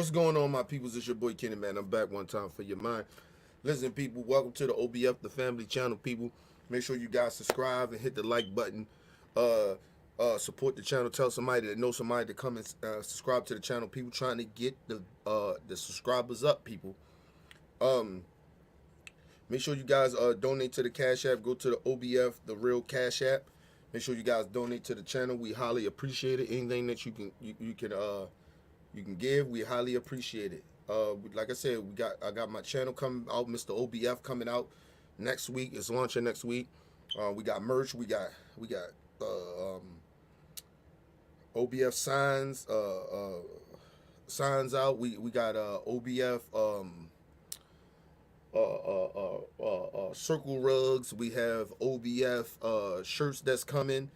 What's going on, my peoples? It's your boy Kenny, man. I'm back one time for your mind. Listen, people, welcome to the OBF, the family channel, people. Make sure you guys subscribe and hit the like button. Uh, support the channel. Tell somebody that knows somebody to come and subscribe to the channel. People trying to get the subscribers up, people. Um, Make sure you guys donate to the Cash App. Go to the OBF, the real Cash App. Make sure you guys donate to the channel. We highly appreciate it. Anything that you can give, we highly appreciate it. Like I said, I got my channel coming out, Mr. OBF coming out next week. It's launching next week. We got merch. We got OBF signs out. We got OBF circle rugs. We have OBF shirts that's coming,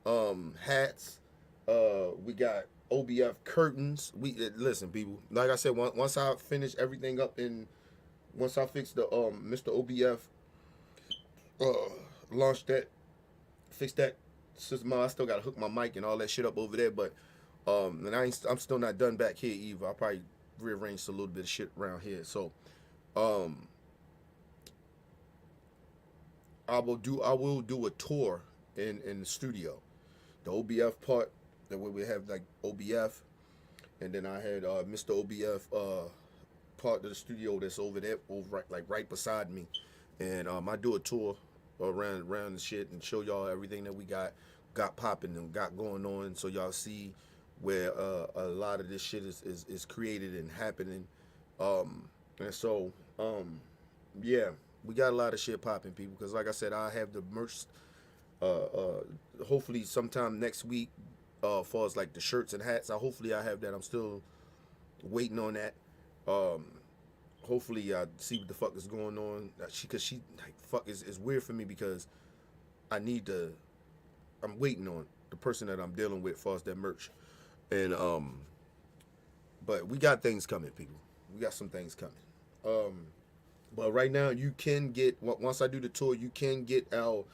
hats. We got OBF curtains. Listen, people. Like I said, once I finish everything up and once I fix the Mr. OBF launch that, fix that system. I still gotta hook my mic and all that shit up over there, but and I'm still not done back here either. I'll probably rearrange a little bit of shit around here. So um I will do a tour in the studio. The OBF part, that way we have like OBF, and then I had Mr. OBF part of the studio that's over there, right beside me, and I do a tour around the shit and show y'all everything that we got popping and got going on, so y'all see where a lot of this shit is created and happening, and so yeah, we got a lot of shit popping, people. Because like I said, I have the merch. Hopefully sometime next week. As far as like the shirts and hats, hopefully I have that. I'm still waiting on that. Um, Hopefully I see what the fuck is going on. Cause she like fuck is weird for me because I need to. I'm waiting on the person that I'm dealing with as far as that merch, and but we got things coming, people. We got some things coming. Um, But right now, you can get once I do the tour, you can get our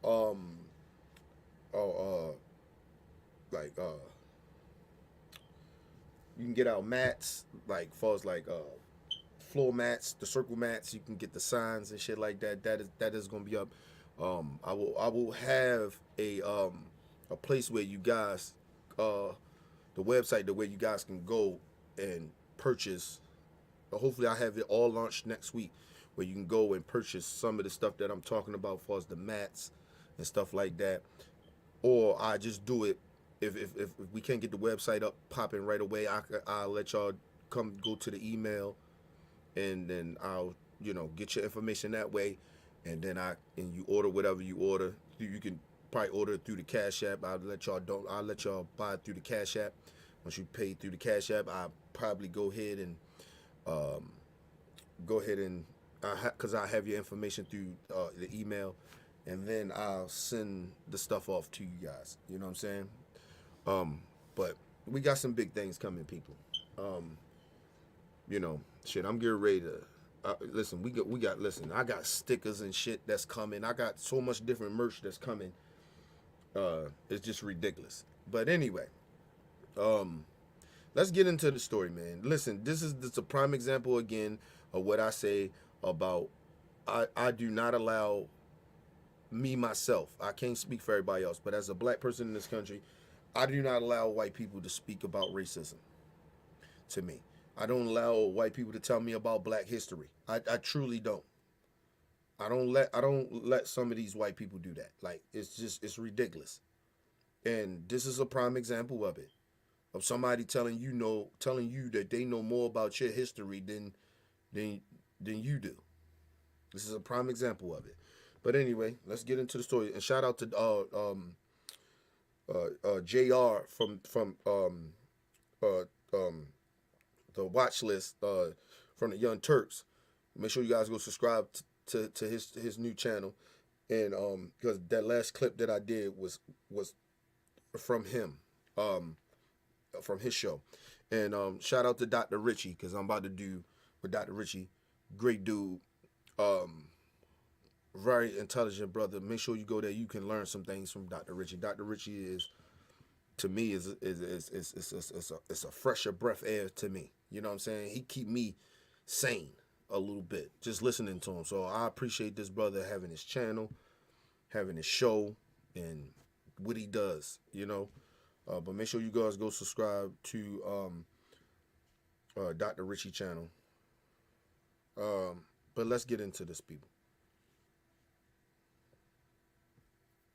um our like you can get our mats, like far as like floor mats, the circle mats. You can get the signs and shit like that. That is gonna be up. I will have a place where you guys the website the way you guys can go and purchase. Hopefully I have it all launched next week, where you can go and purchase some of the stuff that I'm talking about as far as the mats and stuff like that. Or I just do it if we can't get the website up popping right away. I'll let y'all come go to the email, and then I'll get your information that way, and then you order whatever you order. You can probably order it through the Cash App. I'll let y'all buy it through the Cash App. Once you pay through the Cash App, I'll probably um, go ahead and because I have your information through the email, and then I'll send the stuff off to you guys. You know what I'm saying? But we got some big things coming, people. Um, Shit. I'm getting ready to listen. We got listen. I got stickers and shit that's coming. I got so much different merch that's coming. It's just ridiculous. But anyway, um, let's get into the story, man. Listen, this is a prime example again of what I say about I do not allow me myself. I can't speak for everybody else, but as a black person in this country, I do not allow white people to speak about racism to me. I don't allow white people to tell me about black history. I truly don't. I don't let some of these white people do that. Like it's ridiculous. And this is a prime example of it. Of somebody telling you that they know more about your history than than you do. This is a prime example of it. But anyway, let's get into the story. And shout out to Jr. from uh, um, the watch list from the Young Turks. Make sure you guys go subscribe to his new channel, and because that last clip that I did was from him, um, from his show, and shout out to Dr. Richie, because I'm about to do with Dr. Richie, great dude, um, very intelligent brother. Make sure you go there. You can learn some things from Dr. Richie. Dr. Richie is, to me, is a fresher breath air to me. You know what I'm saying? He keep me sane a little bit just listening to him. So I appreciate this brother having his channel, having his show, and what he does. You know, but make sure you guys go subscribe to Dr. Richie channel. But let's get into this, people.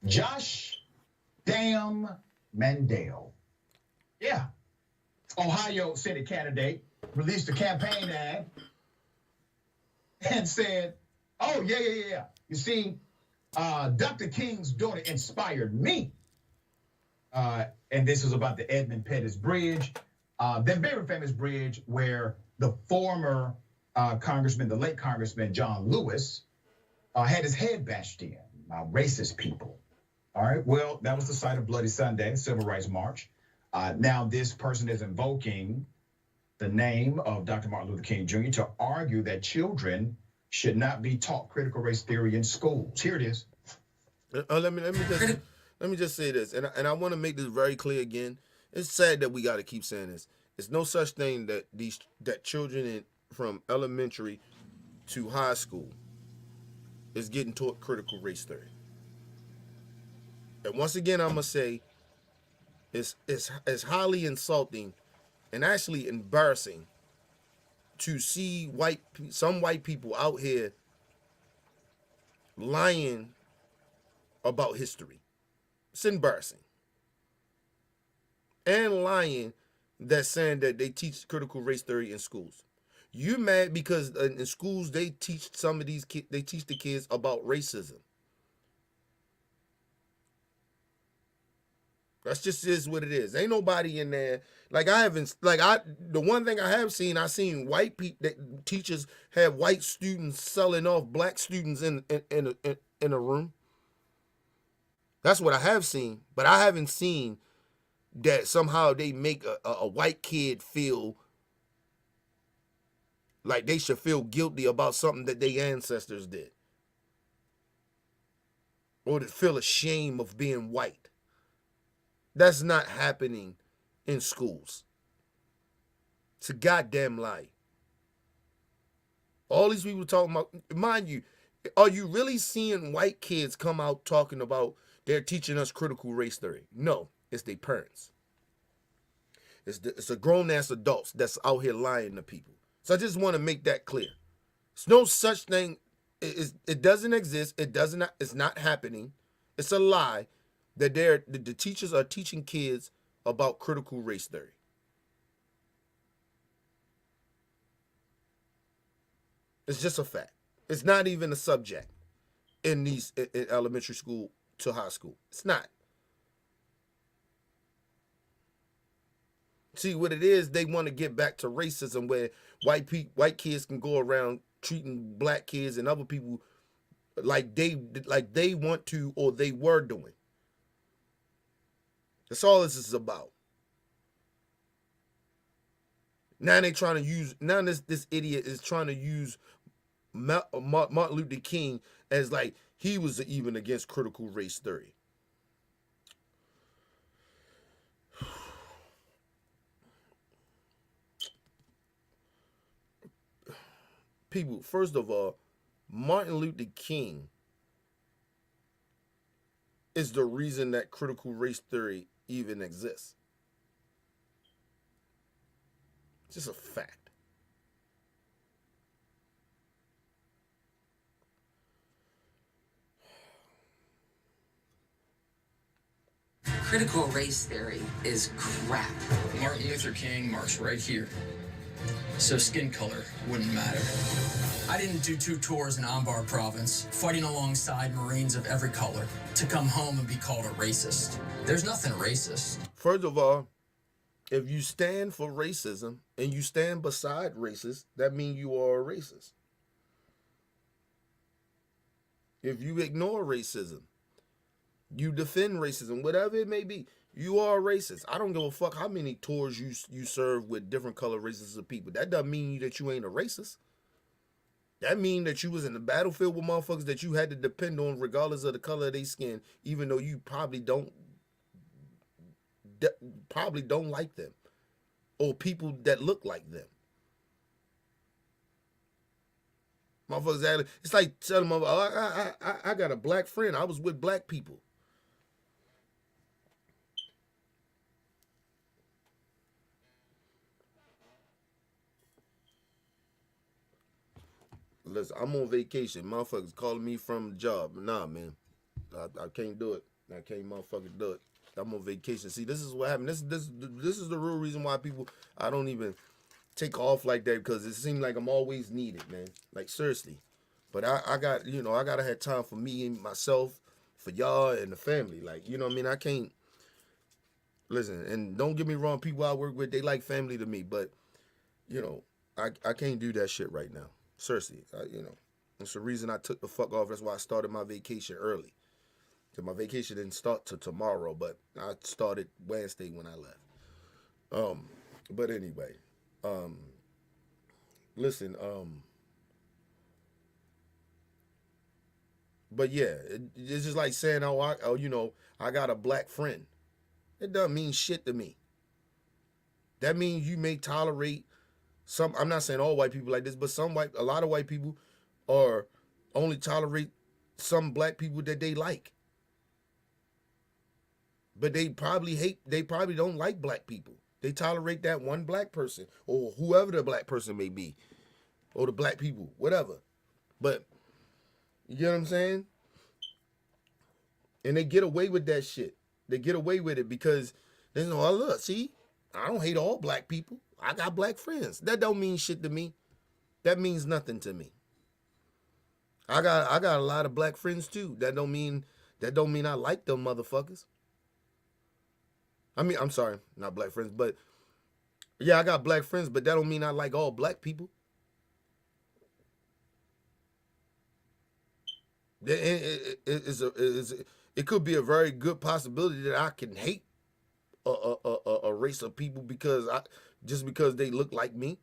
Josh Damn Mandel. Yeah. Ohio Senate candidate released a campaign ad and said, oh, yeah. You see, Dr. King's daughter inspired me. And this was about the Edmund Pettus Bridge, that very famous bridge where the former congressman, the late Congressman John Lewis, had his head bashed in by racist people. All right, well, that was the site of Bloody Sunday, Civil Rights March. Now this person is invoking the name of Dr. Martin Luther King Jr. to argue that children should not be taught critical race theory in schools. Here it is. Let me just say this, and I want to make this very clear again. It's sad that we got to keep saying this. It's no such thing that children from elementary to high school is getting taught critical race theory. And once again, I'm gonna say, it's highly insulting and actually embarrassing to see some white people out here lying about history. It's embarrassing. And lying that's saying that they teach critical race theory in schools. You mad because in schools they teach they teach the kids about racism. That's just is what it is. Ain't nobody in there. The one thing I've seen white people, teachers have white students selling off black students in a room. That's what I have seen, but I haven't seen that somehow they make a white kid feel like they should feel guilty about something that their ancestors did, or to feel ashamed of being white. That's not happening in schools. It's a goddamn lie. All these people talking about, mind you, are you really seeing white kids come out talking about they're teaching us critical race theory? No, it's their parents. It's a grown-ass adults that's out here lying to people. So I just want to make that clear. There's no such thing. It doesn't exist. It's not happening. It's a lie that the teachers are teaching kids about critical race theory. It's just a fact. It's not even a subject in elementary school to high school. It's not. See what it is, they want to get back to racism where white kids can go around treating black kids and other people like they want to or they were doing. That's all this is about. Now they trying to use, this idiot is trying to use Martin Luther King as like he was even against critical race theory. People, first of all, Martin Luther King is the reason that critical race theory even exists. It's just a fact. Critical race theory is crap. Martin Luther King marched right here, so skin color wouldn't matter. I didn't do 2 tours in Anbar province, fighting alongside Marines of every color, to come home and be called a racist. There's nothing racist. First of all, if you stand for racism and you stand beside racists, that means you are a racist. If you ignore racism, you defend racism, whatever it may be, you are a racist. I don't give a fuck how many tours you serve with different color races of people. That doesn't mean that you ain't a racist. That mean that you was in the battlefield with motherfuckers that you had to depend on regardless of the color of their skin, even though you probably don't like them or people that look like them. Motherfuckers act, it's like telling them, I got a black friend. I was with black people. Listen, I'm on vacation. Motherfuckers calling me from the job. Nah, man. I can't do it. I can't motherfucking do it. I'm on vacation. See, this is what happened. This is the real reason why people, I don't even take off like that, because it seems like I'm always needed, man. Like, seriously. But I got, I gotta have time for me and myself, for y'all and the family. Like, you know what I mean? I can't, listen, and don't get me wrong, people I work with, they like family to me, but, I can't do that shit right now. Seriously, it's the reason I took the fuck off. That's why I started my vacation early. Cause my vacation didn't start till tomorrow, but I started Wednesday when I left. But anyway, listen, but yeah, it's just like saying, I got a black friend. It doesn't mean shit to me. That means you may tolerate some. I'm not saying all white people like this, but a lot of white people are only tolerate some black people that they like. But they probably don't like black people. They tolerate that one black person, or whoever the black person may be, or the black people, whatever. But, you get what I'm saying? And they get away with that shit. They get away with it because they know, oh, look, see, I don't hate all black people. I got black friends. That don't mean shit to me. That means nothing to me. I got a lot of black friends too. That don't mean I like them motherfuckers. I mean, I'm sorry, not black friends, but yeah, I got black friends, but that don't mean I like all black people. It could be a very good possibility that I can hate a race of people because they look like me.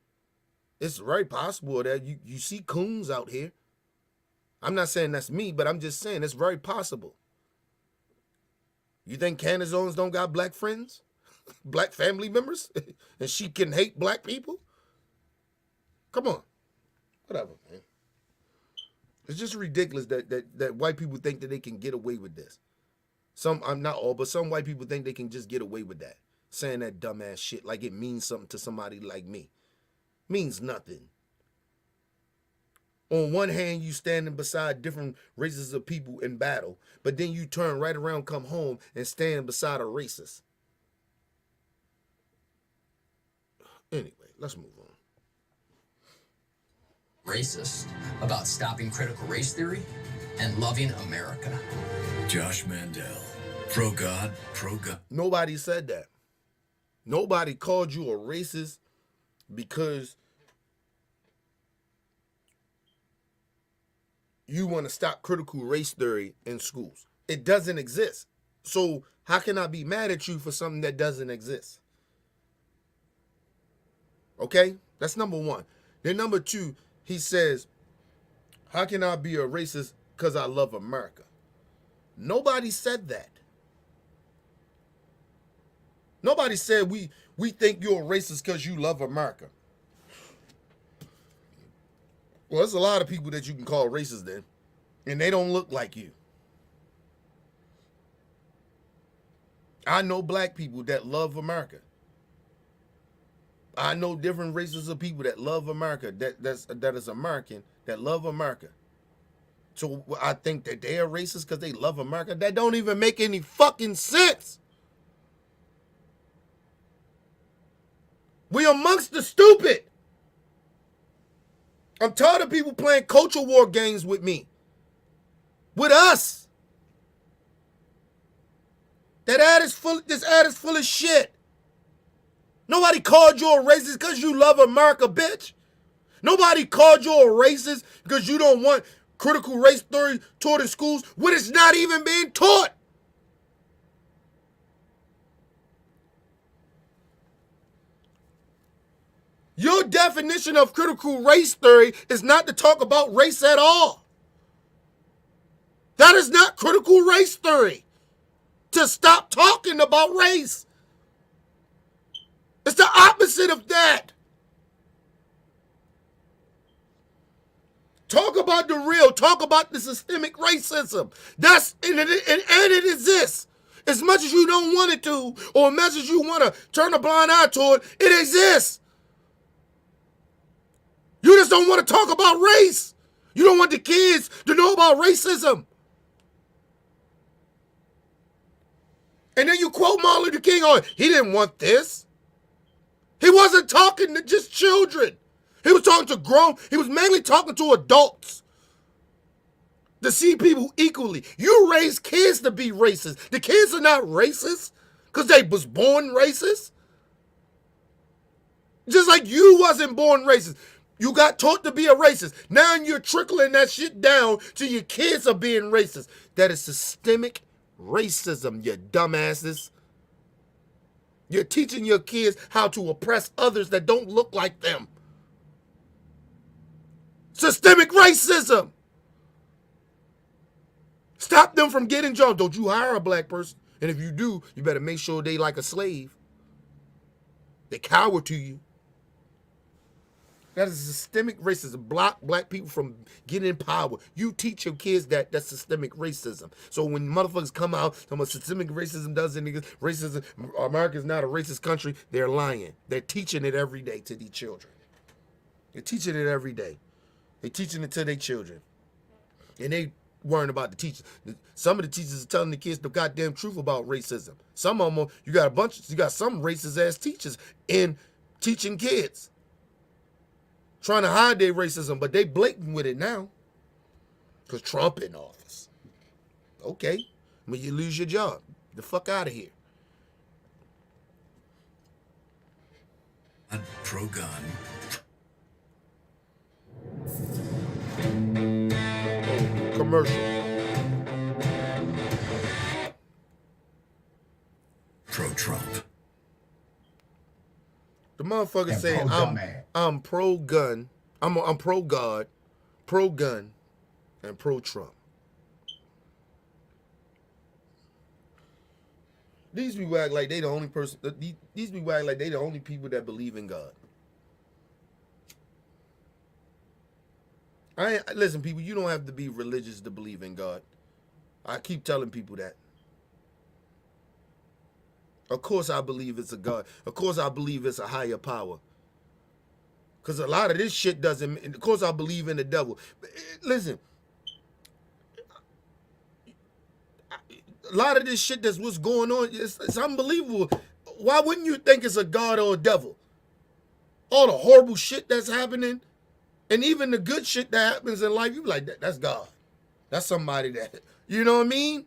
It's very possible that you see coons out here. I'm not saying that's me, but I'm just saying it's very possible. You think Candace Owens don't got black friends? Black family members? And she can hate black people? Come on. Whatever, man. It's just ridiculous that white people think that they can get away with this. I'm not all, but some white people think they can just get away with that. Saying that dumbass shit like it means something to somebody like me. Means nothing. On one hand, you standing beside different races of people in battle, but then you turn right around, come home, and stand beside a racist. Anyway, let's move on. Racist about stopping critical race theory and loving America. Josh Mandel, pro-God, pro-God. Nobody said that. Nobody called you a racist because you want to stop critical race theory in schools. It doesn't exist. So how can I be mad at you for something that doesn't exist? Okay? That's number one. Then number two, he says, how can I be a racist because I love America? Nobody said that. Nobody said we think you're a racist because you love America. Well, there's a lot of people that you can call racist then, and they don't look like you. I know black people that love America. I know different races of people that love America, that is American, that love America. So I think that they are racist because they love America. That don't even make any fucking sense. We amongst the stupid. I'm tired of people playing culture war games with me. With us. This ad is full of shit. Nobody called you a racist because you love America, bitch. Nobody called you a racist because you don't want critical race theory taught in schools when it's not even being taught. Your definition of critical race theory is not to talk about race at all. That is not critical race theory. To stop talking about race. It's the opposite of that. Talk about the real. Talk about the systemic racism. And it exists. As much as you don't want it to, or as much as you want to turn a blind eye to it, it exists. You just don't want to talk about race. You don't want the kids to know about racism. And then you quote Martin Luther King on, he didn't want this. He wasn't talking to just children. He was talking to grown, he was mainly talking to adults. To see people equally. You raise kids to be racist. The kids are not racist because they was born racist. Just like you wasn't born racist. You got taught to be a racist. Now you're trickling that shit down to your kids are being racist. That is systemic racism, you dumbasses. You're teaching your kids how to oppress others that don't look like them. Systemic racism. Stop them from getting jobs. Don't you hire a black person. And if you do, you better make sure they like a slave. They cower to you. That is systemic racism. Block black people from getting in power. You teach your kids that's systemic racism. So when motherfuckers come out talking about systemic racism doesn't exist, racism, America's not a racist country, they're lying. They're teaching it every day to these children. They're teaching it every day. They're teaching it to their children. And they worrying about the teachers. Some of the teachers are telling the kids the goddamn truth about racism. Some of them, you got some racist ass teachers in teaching kids. Trying to hide their racism, but they blatant with it now. Because Trump in office. Okay. When you lose your job, the fuck out of here. Pro-gun. Commercial. Pro-Trump. The motherfucker And saying I'm pro-gun, I'm pro-God, pro-gun, and pro-Trump. These people act like they the only person. These people act like they the only people that believe in God. Listen, people, you don't have to be religious to believe in God. I keep telling people that. Of course I believe it's a God. Of course I believe it's a higher power. Because a lot of this shit doesn't... Of course I believe in the devil. Listen. A lot of this shit that's what's going on, it's unbelievable. Why wouldn't you think it's a God or a devil? All the horrible shit that's happening, and even the good shit that happens in life, you be like, that's God. That's somebody that... You know what I mean?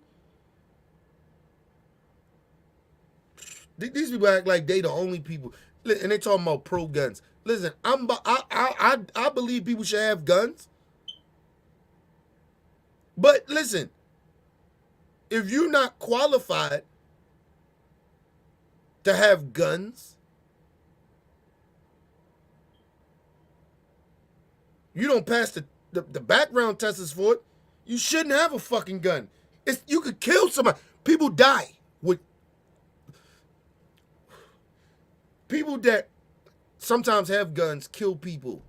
These people act like they the only people, and they talking about pro guns. Listen, I believe people should have guns, but listen, if you're not qualified to have guns, you don't pass the background tests for it, you shouldn't have a fucking gun. You could kill somebody. People die with. People that sometimes have guns kill people.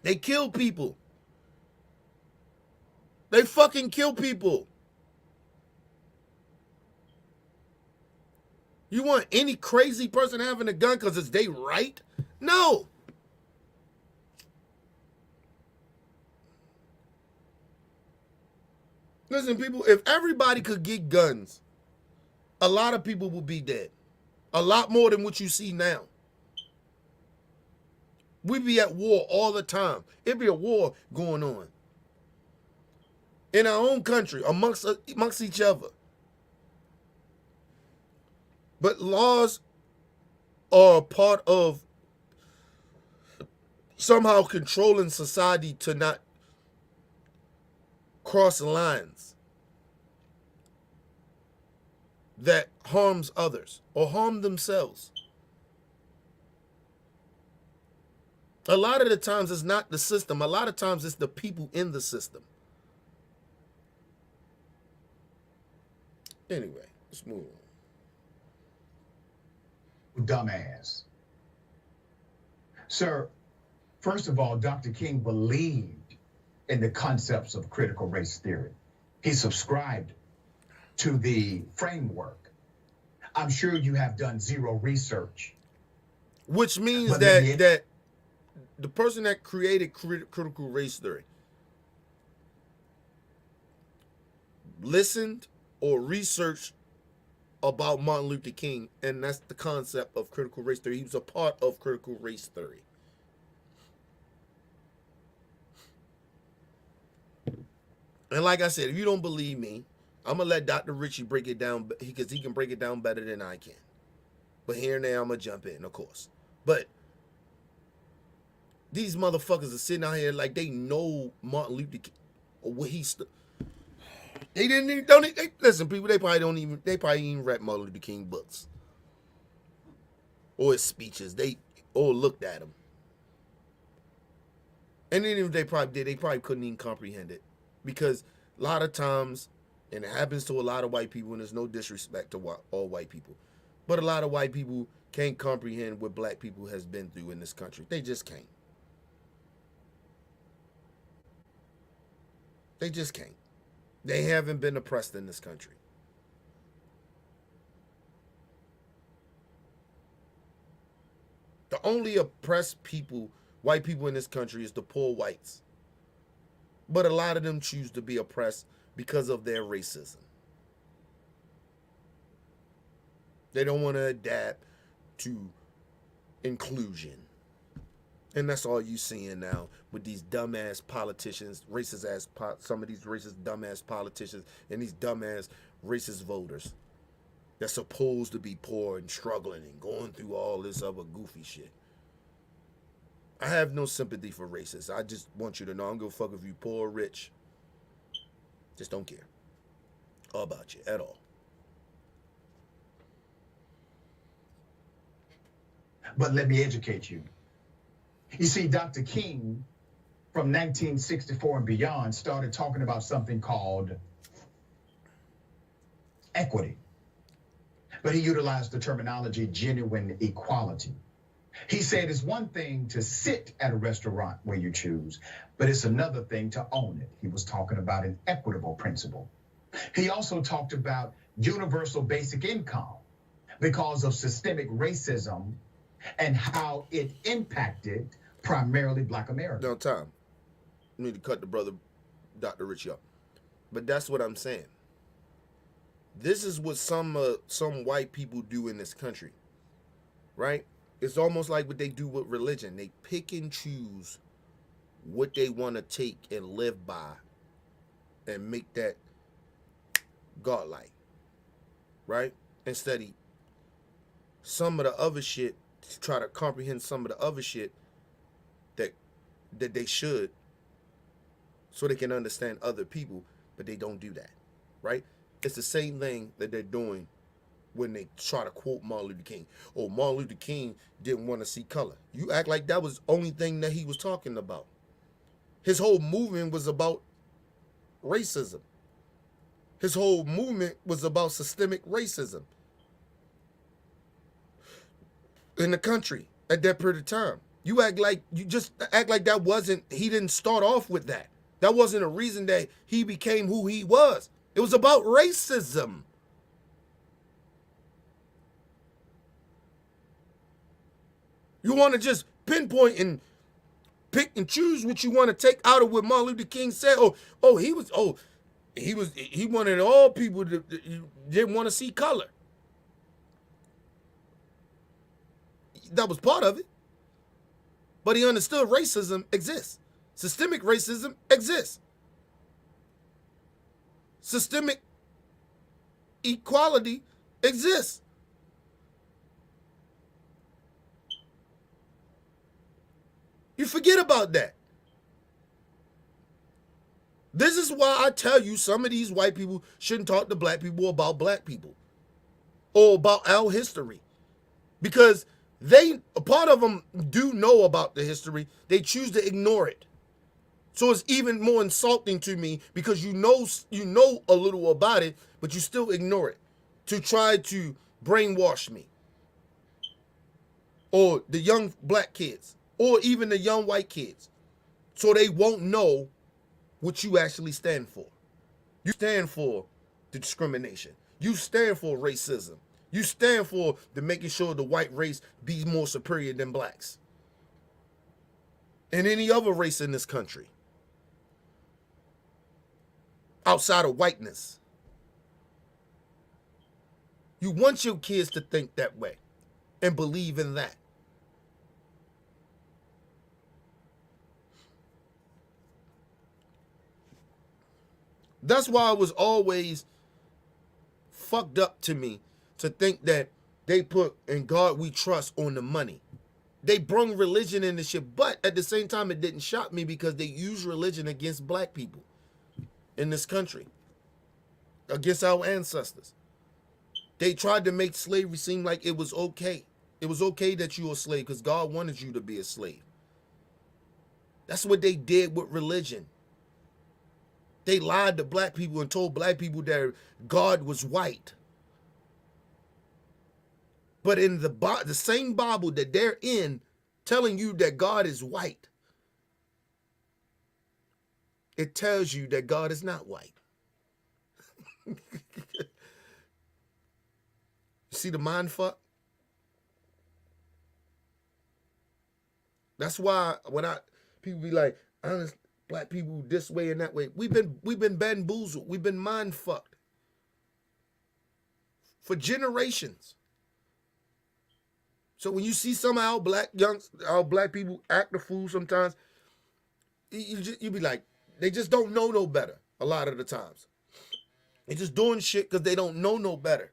They kill people. They fucking kill people. You want any crazy person having a gun because it's they right? No. Listen, people, if everybody could get guns, a lot of people will be dead. A lot more than what you see now. We be at war all the time. It be a war going on. In our own country, amongst each other. But laws are part of somehow controlling society to not cross lines that harms others or harm themselves. A lot of the times it's not the system. A lot of times it's the people in the system. Anyway, let's move on. Dumbass. Sir, First of all, Dr. King believed in the concepts of critical race theory. He subscribed to the framework. I'm sure you have done zero research. Which means But that then the person that created critical race theory listened or researched about Martin Luther King, and that's the concept of critical race theory. He was a part of critical race theory. And like I said, if you don't believe me, I'm going to let Dr. Richie break it down because he can break it down better than I can. But here and there, I'm going to jump in, of course. But these motherfuckers are sitting out here like they know Martin Luther King or what they didn't even, listen, people, they probably even read Martin Luther King books or his speeches. Or looked at them. And then if they probably did, they probably couldn't even comprehend it. Because a lot of times, and it happens to a lot of white people, and there's no disrespect to all white people, but a lot of white people can't comprehend what black people has been through in this country. They just can't. They just can't. They haven't been oppressed in this country. The only oppressed people, white people in this country, is the poor whites. But a lot of them choose to be oppressed because of their racism. They don't want to adapt to inclusion. And that's all you seeing now with these dumbass politicians, some of these racist dumbass politicians and these dumbass racist voters that's supposed to be poor and struggling and going through all this other goofy shit. I have no sympathy for racists. I just want you to know I don't give a fuck if you poor or rich. Just don't care about you at all. But let me educate you. You see, Dr. King, from 1964 and beyond, started talking about something called equity. But he utilized the terminology genuine equality. He said it's one thing to sit at a restaurant where you choose, but it's another thing to own it. He was talking about an equitable principle. He also talked about universal basic income because of systemic racism and how it impacted primarily Black Americans. No time. I need to cut the brother Dr. Richie up. But that's what I'm saying. This is what some white people do in this country, right? It's almost like what they do with religion. They pick and choose what they want to take and live by and make that godlike, right? And study some of the other shit, to try to comprehend some of the other shit that they should, so they can understand other people, but they don't do that, right? It's the same thing that they're doing when they try to quote Martin Luther King. Oh, Martin Luther King didn't want to see color. You act like that was the only thing that he was talking about. His whole movement was about racism. His whole movement was about systemic racism in the country at that period of time. You just act like that wasn't, he didn't start off with that. That wasn't a reason that he became who he was. It was about racism. You want to just pinpoint and pick and choose what you want to take out of what Martin Luther King said. He wanted all people to didn't want to see color. That was part of it. But he understood racism exists. Systemic racism exists. Systemic equality exists. You forget about that. This is why I tell you some of these white people shouldn't talk to black people about black people or about our history. Because a part of them do know about the history. They choose to ignore it. So it's even more insulting to me because you know a little about it, but you still ignore it to try to brainwash me or the young black kids or even the young white kids, so they won't know what you actually stand for. You stand for the discrimination. You stand for racism. You stand for the making sure the white race be more superior than blacks and any other race in this country outside of whiteness. You want your kids to think that way and believe in that. That's why it was always fucked up to me to think that they put "In God We Trust" on the money. They brung religion in the shit, but at the same time, it didn't shock me because they use religion against black people in this country, against our ancestors. They tried to make slavery seem like it was okay. It was okay that you were a slave because God wanted you to be a slave. That's what they did with religion. They lied to black people and told black people that God was white. But in the same Bible that they're in, telling you that God is white, it tells you that God is not white. See the mind fuck? That's why when people be like, honest, black people this way and that way, we've been bamboozled, we've been mind fucked for generations. So when you see some of our black people act a fool sometimes, you be like, they just don't know no better a lot of the times. They just doing shit because they don't know no better.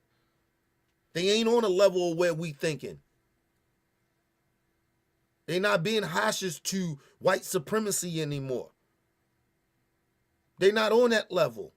They ain't on a level of where we thinking. They not being hostage to white supremacy anymore. They not on that level.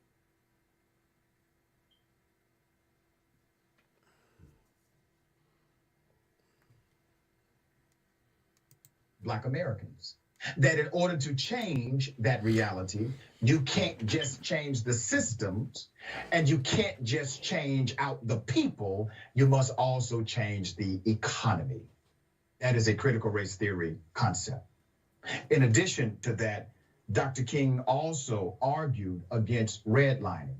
Black Americans. That in order to change that reality, you can't just change the systems and you can't just change out the people. You must also change the economy. That is a critical race theory concept. In addition to that, Dr. King also argued against redlining,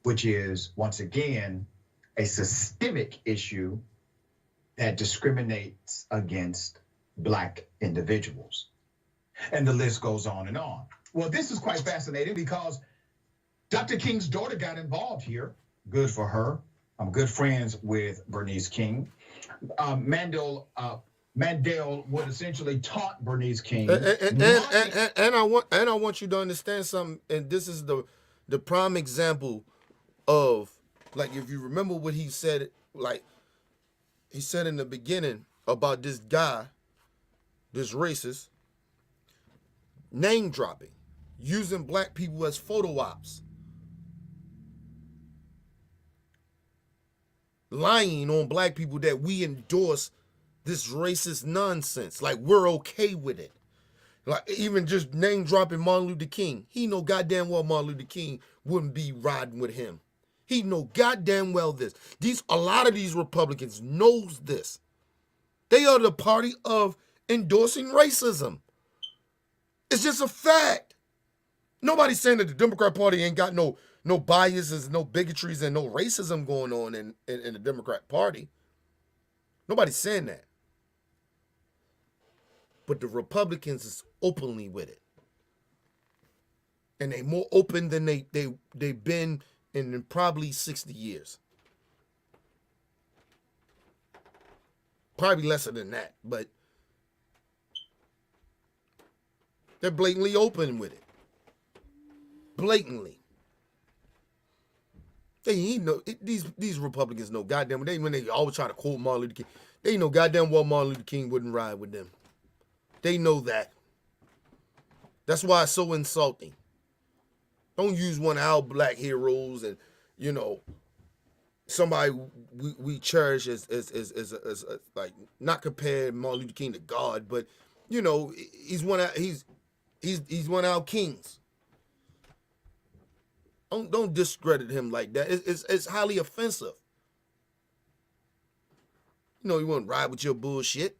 which is, once again, a systemic issue that discriminates against Black individuals. And the list goes on and on. Well, this is quite fascinating because Dr. King's daughter got involved here. Good for her. I'm good friends with Bernice King. Mandel would essentially taunt Bernice King. And I want you to understand something. And this is the prime example of, like, if you remember what he said, like he said in the beginning about this guy, this racist, name dropping, using black people as photo ops, lying on black people that we endorse this racist nonsense, like we're okay with it. Like even just name dropping Martin Luther King. He know goddamn well Martin Luther King wouldn't be riding with him. He know goddamn well this. A lot of these Republicans knows this. They are the party of endorsing racism. It's just a fact. Nobody's saying that the Democrat Party ain't got no biases, no bigotries, and no racism going on in the Democrat Party. Nobody's saying that. But the Republicans is openly with it. And they more open than they've been in probably 60 years. Probably lesser than that, but they're blatantly open with it. Blatantly. These Republicans know goddamn when they always try to quote Martin Luther King, they know goddamn well Martin Luther King wouldn't ride with them. They know that. That's why it's so insulting. Don't use one of our black heroes and, somebody we cherish as like, not compare Martin Luther King to God, but he's one of our kings. Don't discredit him like that. It's highly offensive. You won't ride with your bullshit.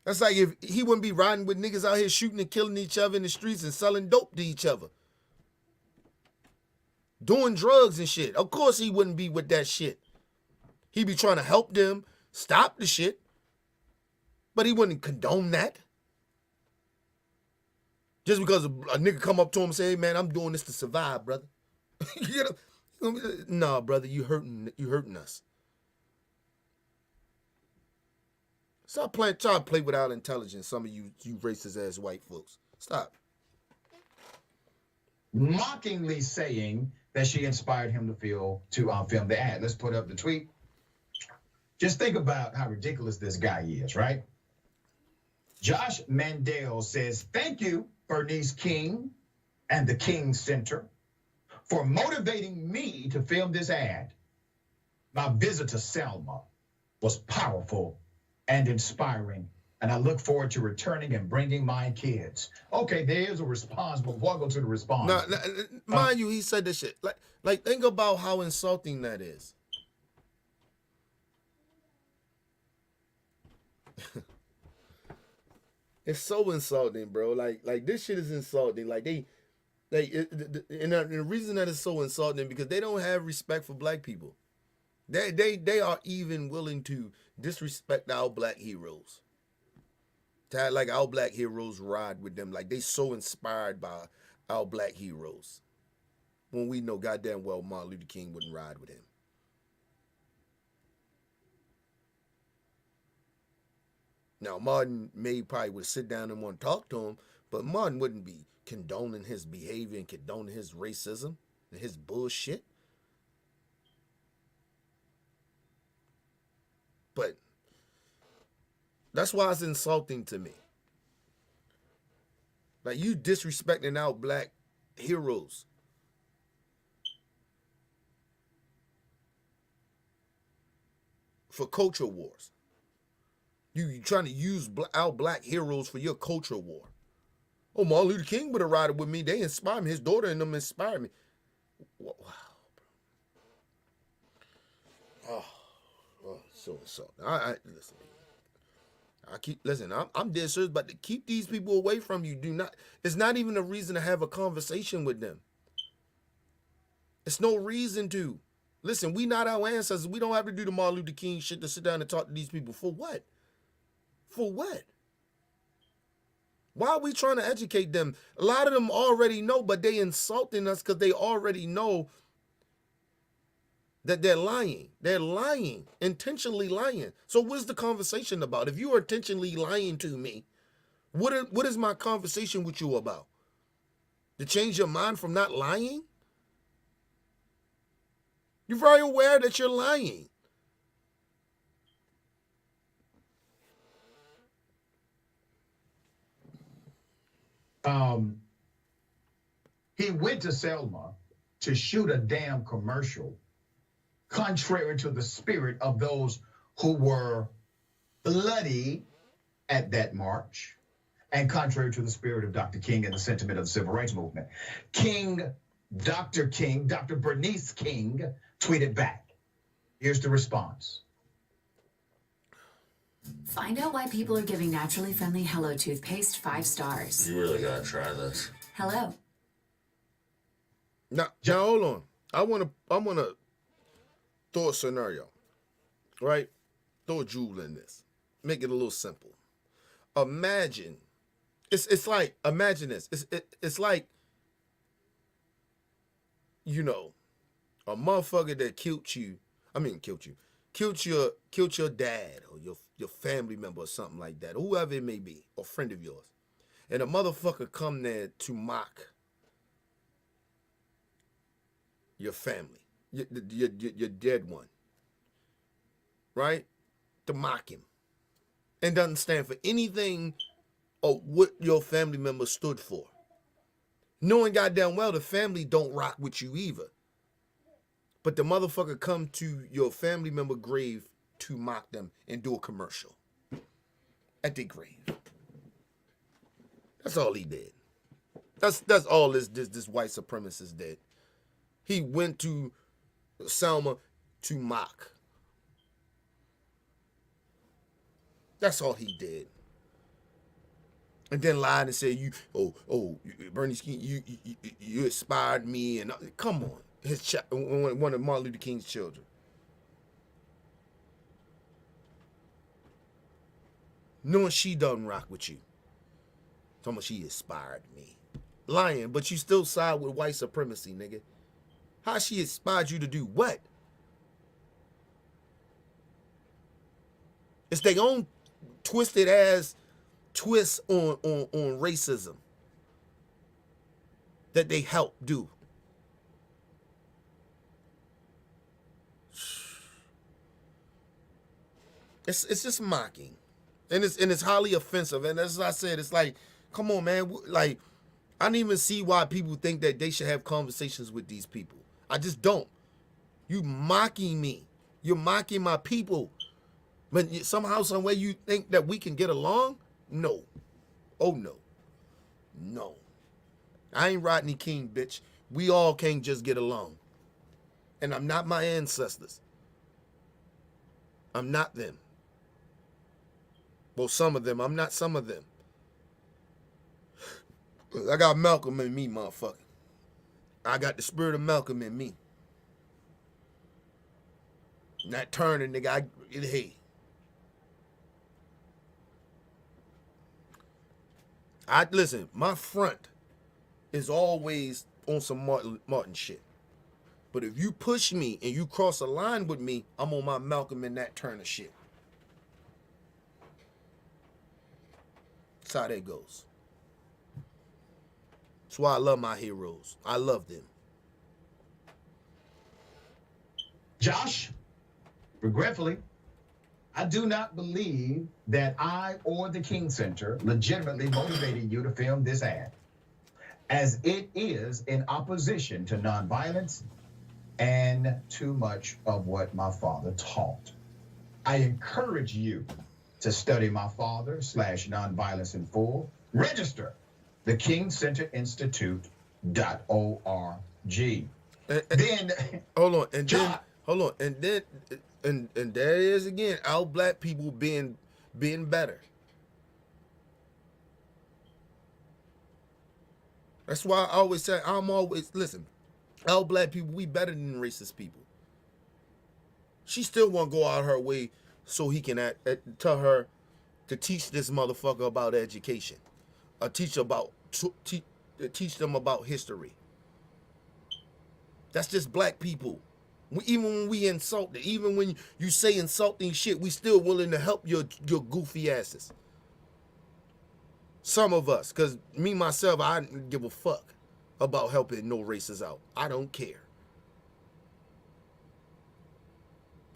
That's like if he wouldn't be riding with niggas out here shooting and killing each other in the streets and selling dope to each other. Doing drugs and shit. Of course he wouldn't be with that shit. He'd be trying to help them stop the shit. But he wouldn't condone that. Just because a nigga come up to him and say, hey man, I'm doing this to survive, brother. You know? Nah, brother, you hurting us. Stop trying to play without intelligence, some of you racist ass white folks. Stop. Mockingly saying that she inspired him to film the ad. Let's put up the tweet. Just think about how ridiculous this guy is, right? Josh Mandel says, thank you, Bernice King and the King Center, for motivating me to film this ad. My visit to Selma was powerful and inspiring, and I look forward to returning and bringing my kids. Okay, there's a response, but before I go to the response. Now, mind you, he said this shit. Like, think about how insulting that is. It's so insulting, bro. Like this shit is insulting. Like and the reason that it's so insulting because they don't have respect for black people. They are even willing to disrespect our black heroes. To have, like, our black heroes ride with them. Like, they so inspired by our black heroes. When we know goddamn well Martin Luther King wouldn't ride with him. Now, Martin probably would sit down and want to talk to him, but Martin wouldn't be condoning his behavior and condoning his racism and his bullshit. But that's why it's insulting to me. Like, you disrespecting our black heroes. For culture wars. You trying to use our black heroes for your culture war. Oh, Martin Luther King would have ridden with me. They inspired me. His daughter and them inspired me. Wow, bro. Oh, so insulting. Listen. I'm dead serious, but to keep these people away from you, it's not even a reason to have a conversation with them. It's no reason to. Listen, we not our ancestors. We don't have to do the Martin Luther King shit to sit down and talk to these people. For what? For what? Why are we trying to educate them? A lot of them already know, but they insulting us because they already know that they're lying. They're lying, intentionally lying. So what's the conversation about? If you are intentionally lying to me, what is my conversation with you about? To change your mind from not lying? You're very aware that you're lying. He went to Selma to shoot a damn commercial, contrary to the spirit of those who were bloody at that march, and contrary to the spirit of Dr. King and the sentiment of the civil rights movement. Dr. Bernice King tweeted back. Here's the response. Find out why people are giving naturally friendly Hello toothpaste 5 stars. You really gotta try this. Hello. Now hold on. I wanna throw a scenario, right? Throw a jewel in this. Make it a little simple. Imagine, it's like, imagine this. It's like, you know, a motherfucker that killed your dad or your family member or something like that, whoever it may be, or friend of yours, and a motherfucker come there to mock your family, your dead one, right? To mock him, and doesn't stand for anything or what your family member stood for, knowing goddamn well the family don't rock with you either. But the motherfucker come to your family member grave to mock them and do a commercial at their grave. That's all he did. That's all this white supremacist did. He went to Selma to mock. That's all he did. And then lied and said Bernie King, you inspired me, and come on, one of Martin Luther King's children. Knowing she doesn't rock with you. Talking about she inspired me. Lying, but you still side with white supremacy, nigga. How she inspired you to do what? It's their own twisted ass twist on racism that they help do. It's just mocking. And it's highly offensive. And as I said, it's like, come on, man. Like, I don't even see why people think that they should have conversations with these people. I just don't. You mocking me. You're mocking my people. But somehow, some way you think that we can get along? No. Oh, no. No. I ain't Rodney King, bitch. We all can't just get along. And I'm not my ancestors. I'm not them. Well, some of them. I'm not some of them. I got Malcolm in me, motherfucker. I got the spirit of Malcolm in me. Not turning, nigga. Hey. Listen, my front is always on some Martin shit. But if you push me and you cross a line with me, I'm on my Malcolm and Nat Turner shit. That's how that goes. That's why I love my heroes. I love them. Josh, regretfully, I do not believe that I or the King Center legitimately motivated you to film this ad, as it is in opposition to nonviolence and too much of what my father taught. I encourage you to study my father / nonviolence in full. Register the King Center Institute.org. Then hold on, and John, then hold on, and then and there it is again, our black people being better. That's why I always say listen, our black people, we better than racist people. She still won't go out her way so he can tell her to teach this motherfucker about education, or teach them about history. That's just black people. Even when we insult it, even when you say insulting shit, we still willing to help your goofy asses. Some of us, because me, myself, I don't give a fuck about helping no races out. I don't care.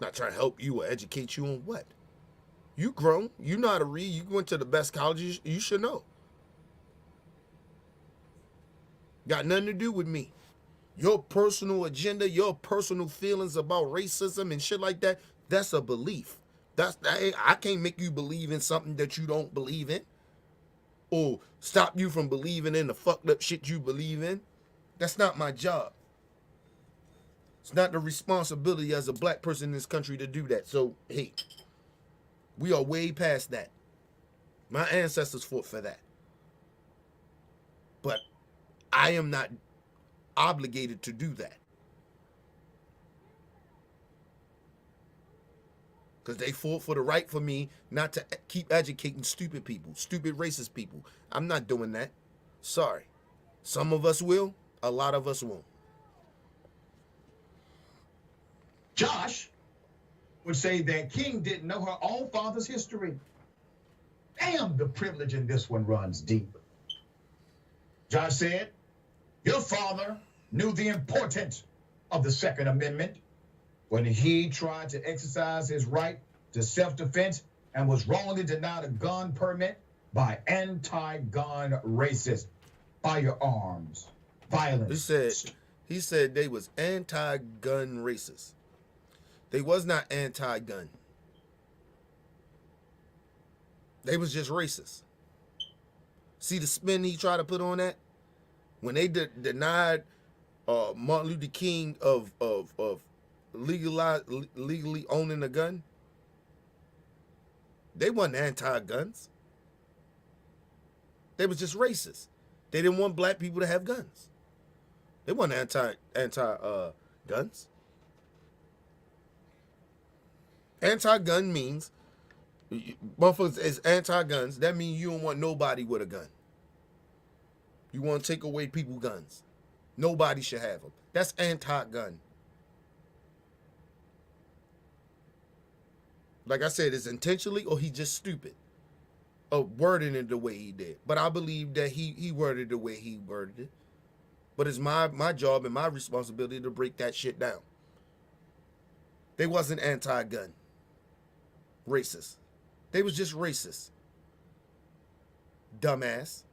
Not trying to help you or educate you on what. You grown. You know how to read. You went to the best colleges. You should know. Got nothing to do with me. Your personal agenda, your personal feelings about racism and shit like that, that's a belief. I can't make you believe in something that you don't believe in, or stop you from believing in the fucked up shit you believe in. That's not my job. It's not the responsibility as a black person in this country to do that. So, hey, we are way past that. My ancestors fought for that. But I am not obligated to do that. Because they fought for the right for me not to keep educating stupid people, stupid racist people. I'm not doing that. Sorry. Some of us will, a lot of us won't. Josh would say that King didn't know her own father's history. Damn, the privilege in this one runs deep. Josh said, your father knew the importance of the Second Amendment when he tried to exercise his right to self-defense and was wrongly denied a gun permit by anti-gun racist firearms violence. He said they was anti-gun racist. They was not anti-gun. They was just racist. See the spin he tried to put on that? When they denied Martin Luther King of legally owning a gun, they wasn't anti-guns. They was just racist. They didn't want black people to have guns. They weren't anti guns. Anti-gun means motherfuckers is anti-guns. That means you don't want nobody with a gun. You want to take away people's guns. Nobody should have them. That's anti-gun. Like I said, it's intentionally or he's just stupid of wording it the way he did. But I believe that he worded the way he worded it. But it's my job and my responsibility to break that shit down. They wasn't anti-gun. Racist. They was just racist. Dumbass.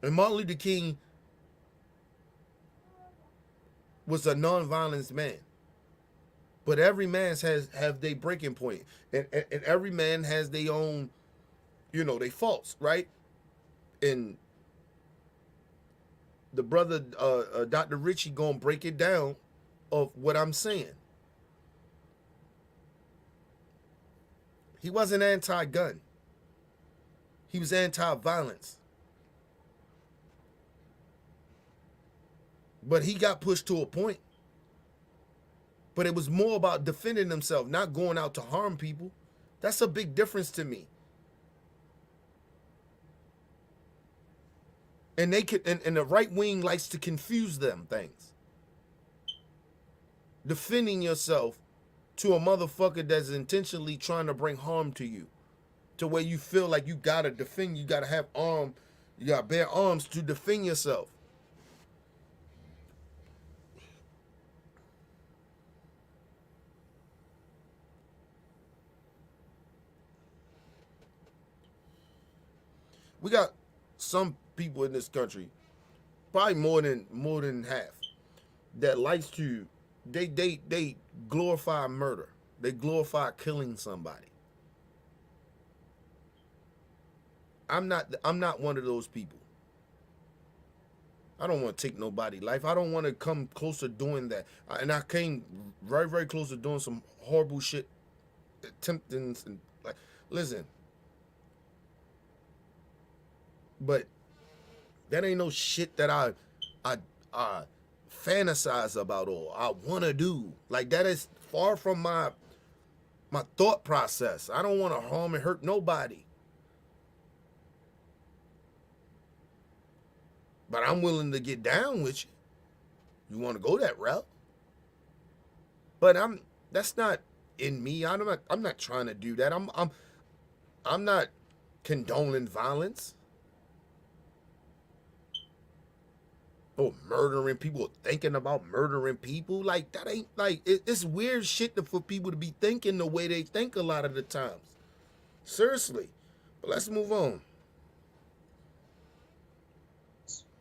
And Martin Luther King was a non-violence man. But every man have their breaking point. And every man has their own, their faults, right? And the brother, Dr. Richie, gonna break it down of what I'm saying. He wasn't anti-gun. He was anti-violence. But he got pushed to a point. But it was more about defending himself, not going out to harm people. That's a big difference to me. And and the right wing likes to confuse them things. Defending yourself to a motherfucker that's intentionally trying to bring harm to you, to where you feel like you gotta defend, you gotta have you gotta bear arms to defend yourself. We got some people in this country, probably more than half, that likes to they glorify murder. They glorify killing somebody. I'm not one of those people. I don't want to take nobody's life. I don't want to come close to doing that. And I came very, very close to doing some horrible shit, attempting and like, listen. But that ain't no shit that I fantasize about or I want to do. Like, that is far from my thought process. I don't want to harm and hurt nobody. But I'm willing to get down with you. You want to go that route? But that's not in me. I'm not trying to do that. I'm not condoning violence. Or murdering people, thinking about murdering people. Like, that ain't, like, it's weird shit for people to be thinking the way they think a lot of the times. Seriously. But let's move on.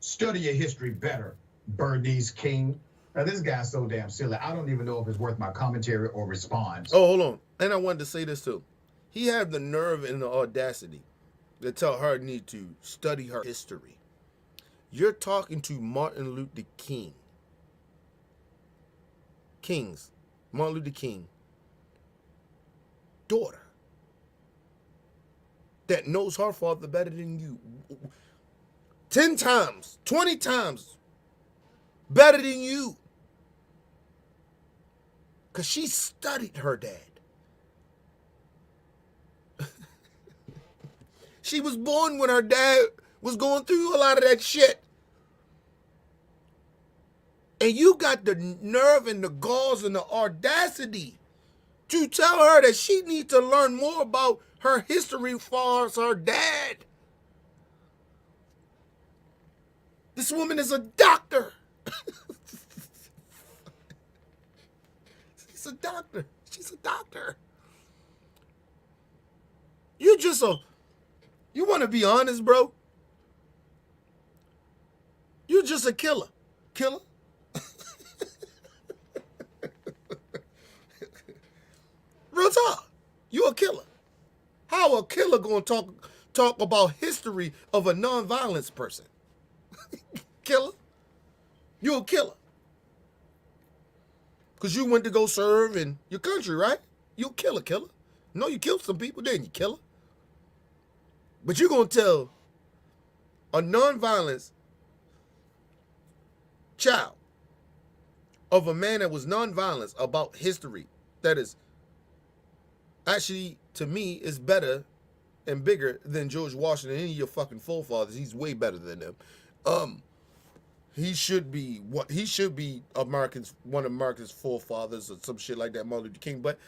Study your history better, Bernice King. Now, this guy's so damn silly. I don't even know if it's worth my commentary or response. Oh, hold on. And I wanted to say this too. He had the nerve and the audacity to tell her need to study her history. You're talking to Martin Luther King. Martin Luther King, daughter, that knows her father better than you. 10 times, 20 times better than you. Because she studied her dad. She was born when her dad was going through a lot of that shit. And you got the nerve and the galls and the audacity to tell her that she needs to learn more about her history as far as her dad. This woman is a doctor. She's a doctor. She's a doctor. You want to be honest, bro? You're just a killer. Killer? Real talk. You a killer. How a killer gonna talk about history of a non-violence person? Killer? You a killer. Because you went to go serve in your country, right? You a killer. No, you killed some people, didn't you, killer? But you're going to tell a nonviolent child of a man that was nonviolent about history that is actually, to me, is better and bigger than George Washington and any of your fucking forefathers. He's way better than them. He should be Americans, one of America's forefathers or some shit like that, Martin Luther King. But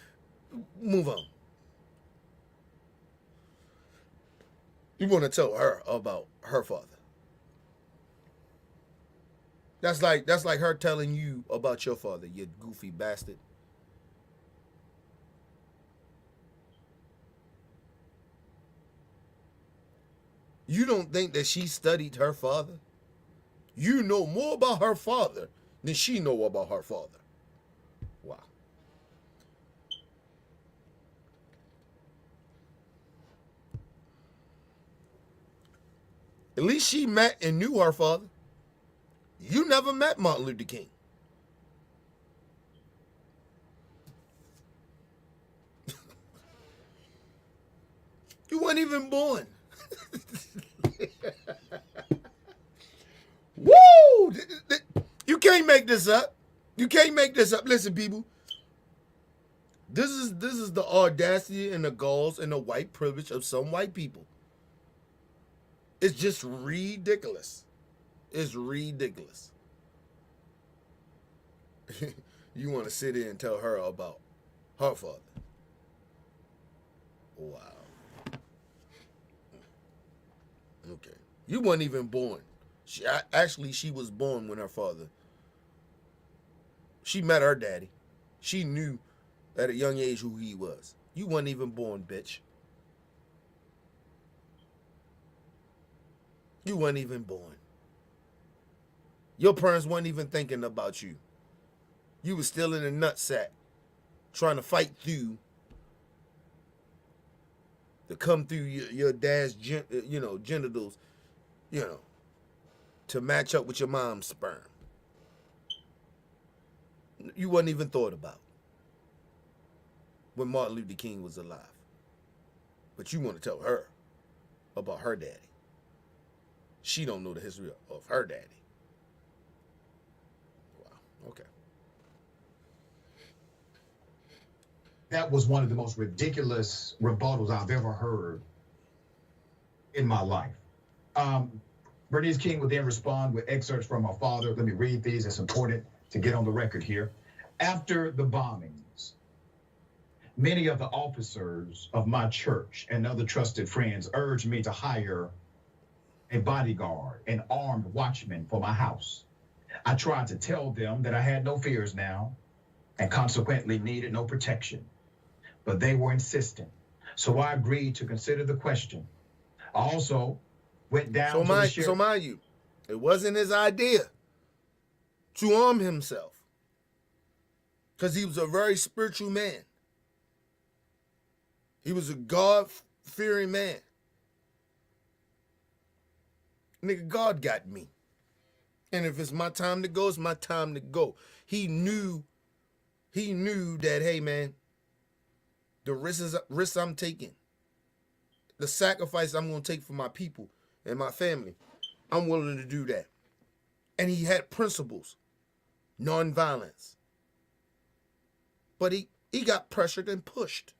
move on. You want to tell her about her father. That's like her telling you about your father, you goofy bastard. You don't think that she studied her father? You know more about her father than she know about her father. Wow. At least she met and knew her father. You never met Martin Luther King. You weren't even born. Woo! You can't make this up. You can't make this up. Listen, people. This is the audacity and the galls and the white privilege of some white people. It's just ridiculous. It's ridiculous. You want to sit in and tell her about her father. Wow. Okay. You weren't even born. She was born when her father. She met her daddy. She knew at a young age who he was. You weren't even born, bitch. You weren't even born. Your parents weren't even thinking about you. You were still in a nutsack, trying to fight through, to come through your dad's, genitals, to match up with your mom's sperm. You wasn't even thought about when Martin Luther King was alive. But you want to tell her about her daddy. She don't know the history of her daddy. Wow, okay. That was one of the most ridiculous rebuttals I've ever heard in my life. Bernice King would then respond with excerpts from her father. Let me read these. It's important to get on the record here. After the bombings, many of the officers of my church and other trusted friends urged me to hire a bodyguard, an armed watchman for my house. I tried to tell them that I had no fears now and consequently needed no protection, but they were insistent. So I agreed to consider the question. I also went down to the sheriff. So mind you, it wasn't his idea to arm himself because he was a very spiritual man. He was a God-fearing man. Nigga, God got me. And if it's my time to go, it's my time to go. He knew that, hey, man, the risks I'm taking, the sacrifice I'm going to take for my people and my family, I'm willing to do that. And he had principles, nonviolence. But he got pressured and pushed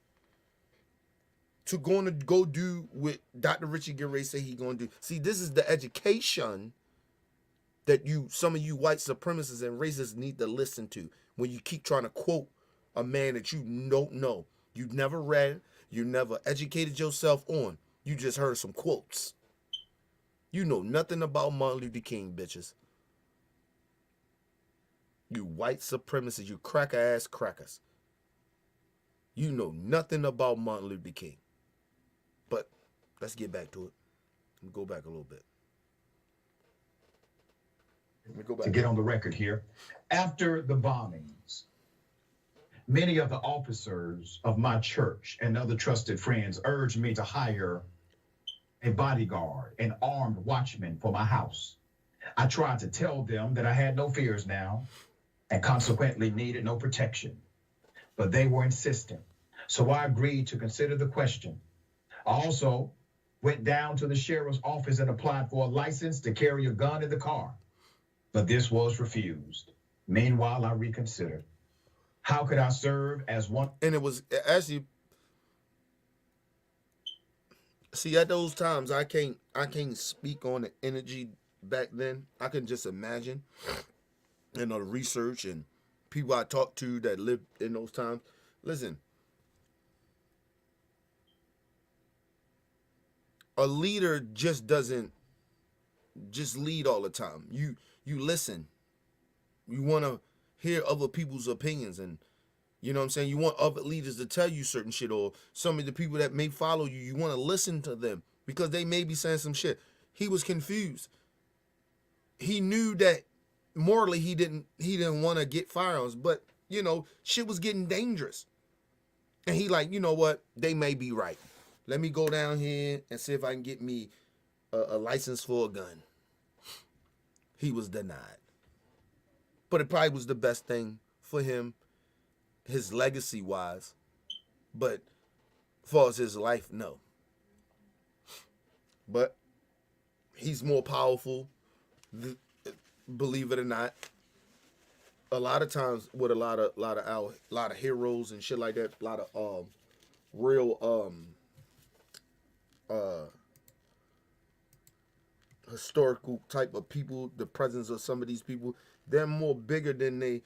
to go do what Dr. Richard Gere said he going to do. See, this is the education that some of you white supremacists and racists need to listen to when you keep trying to quote a man that you don't know. You've never read, you never educated yourself on. You just heard some quotes. You know nothing about Martin Luther King, bitches. You white supremacists, you cracker-ass crackers. You know nothing about Martin Luther King. But let's get back to it. Let me go back a little bit. To get on the record here. After the bombings, many of the officers of my church and other trusted friends urged me to hire a bodyguard, an armed watchman for my house. I tried to tell them that I had no fears now and consequently needed no protection, but they were insistent. So I agreed to consider the question. I also went down to the sheriff's office and applied for a license to carry a gun in the car, but this was refused. Meanwhile, I reconsidered. How could I serve as one? And it was actually, see, at those times I can't speak on the energy back then. I can just imagine, the research and people I talked to that lived in those times. Listen, a leader just doesn't just lead all the time. You listen. You want to hear other people's opinions, and you know what I'm saying? You want other leaders to tell you certain shit, or some of the people that may follow you, you want to listen to them because they may be saying some shit. He was confused. He knew that morally he didn't want to get firearms, but shit was getting dangerous. And he like, you know what? They may be right. Let me go down here and see if I can get me a license for a gun. He was denied. But it probably was the best thing for him, his legacy wise. But as far as his life, no. But he's more powerful, believe it or not. A lot of times with a lot of heroes and shit like that, a lot of real historical type of people, the presence of some of these people, they're more bigger than they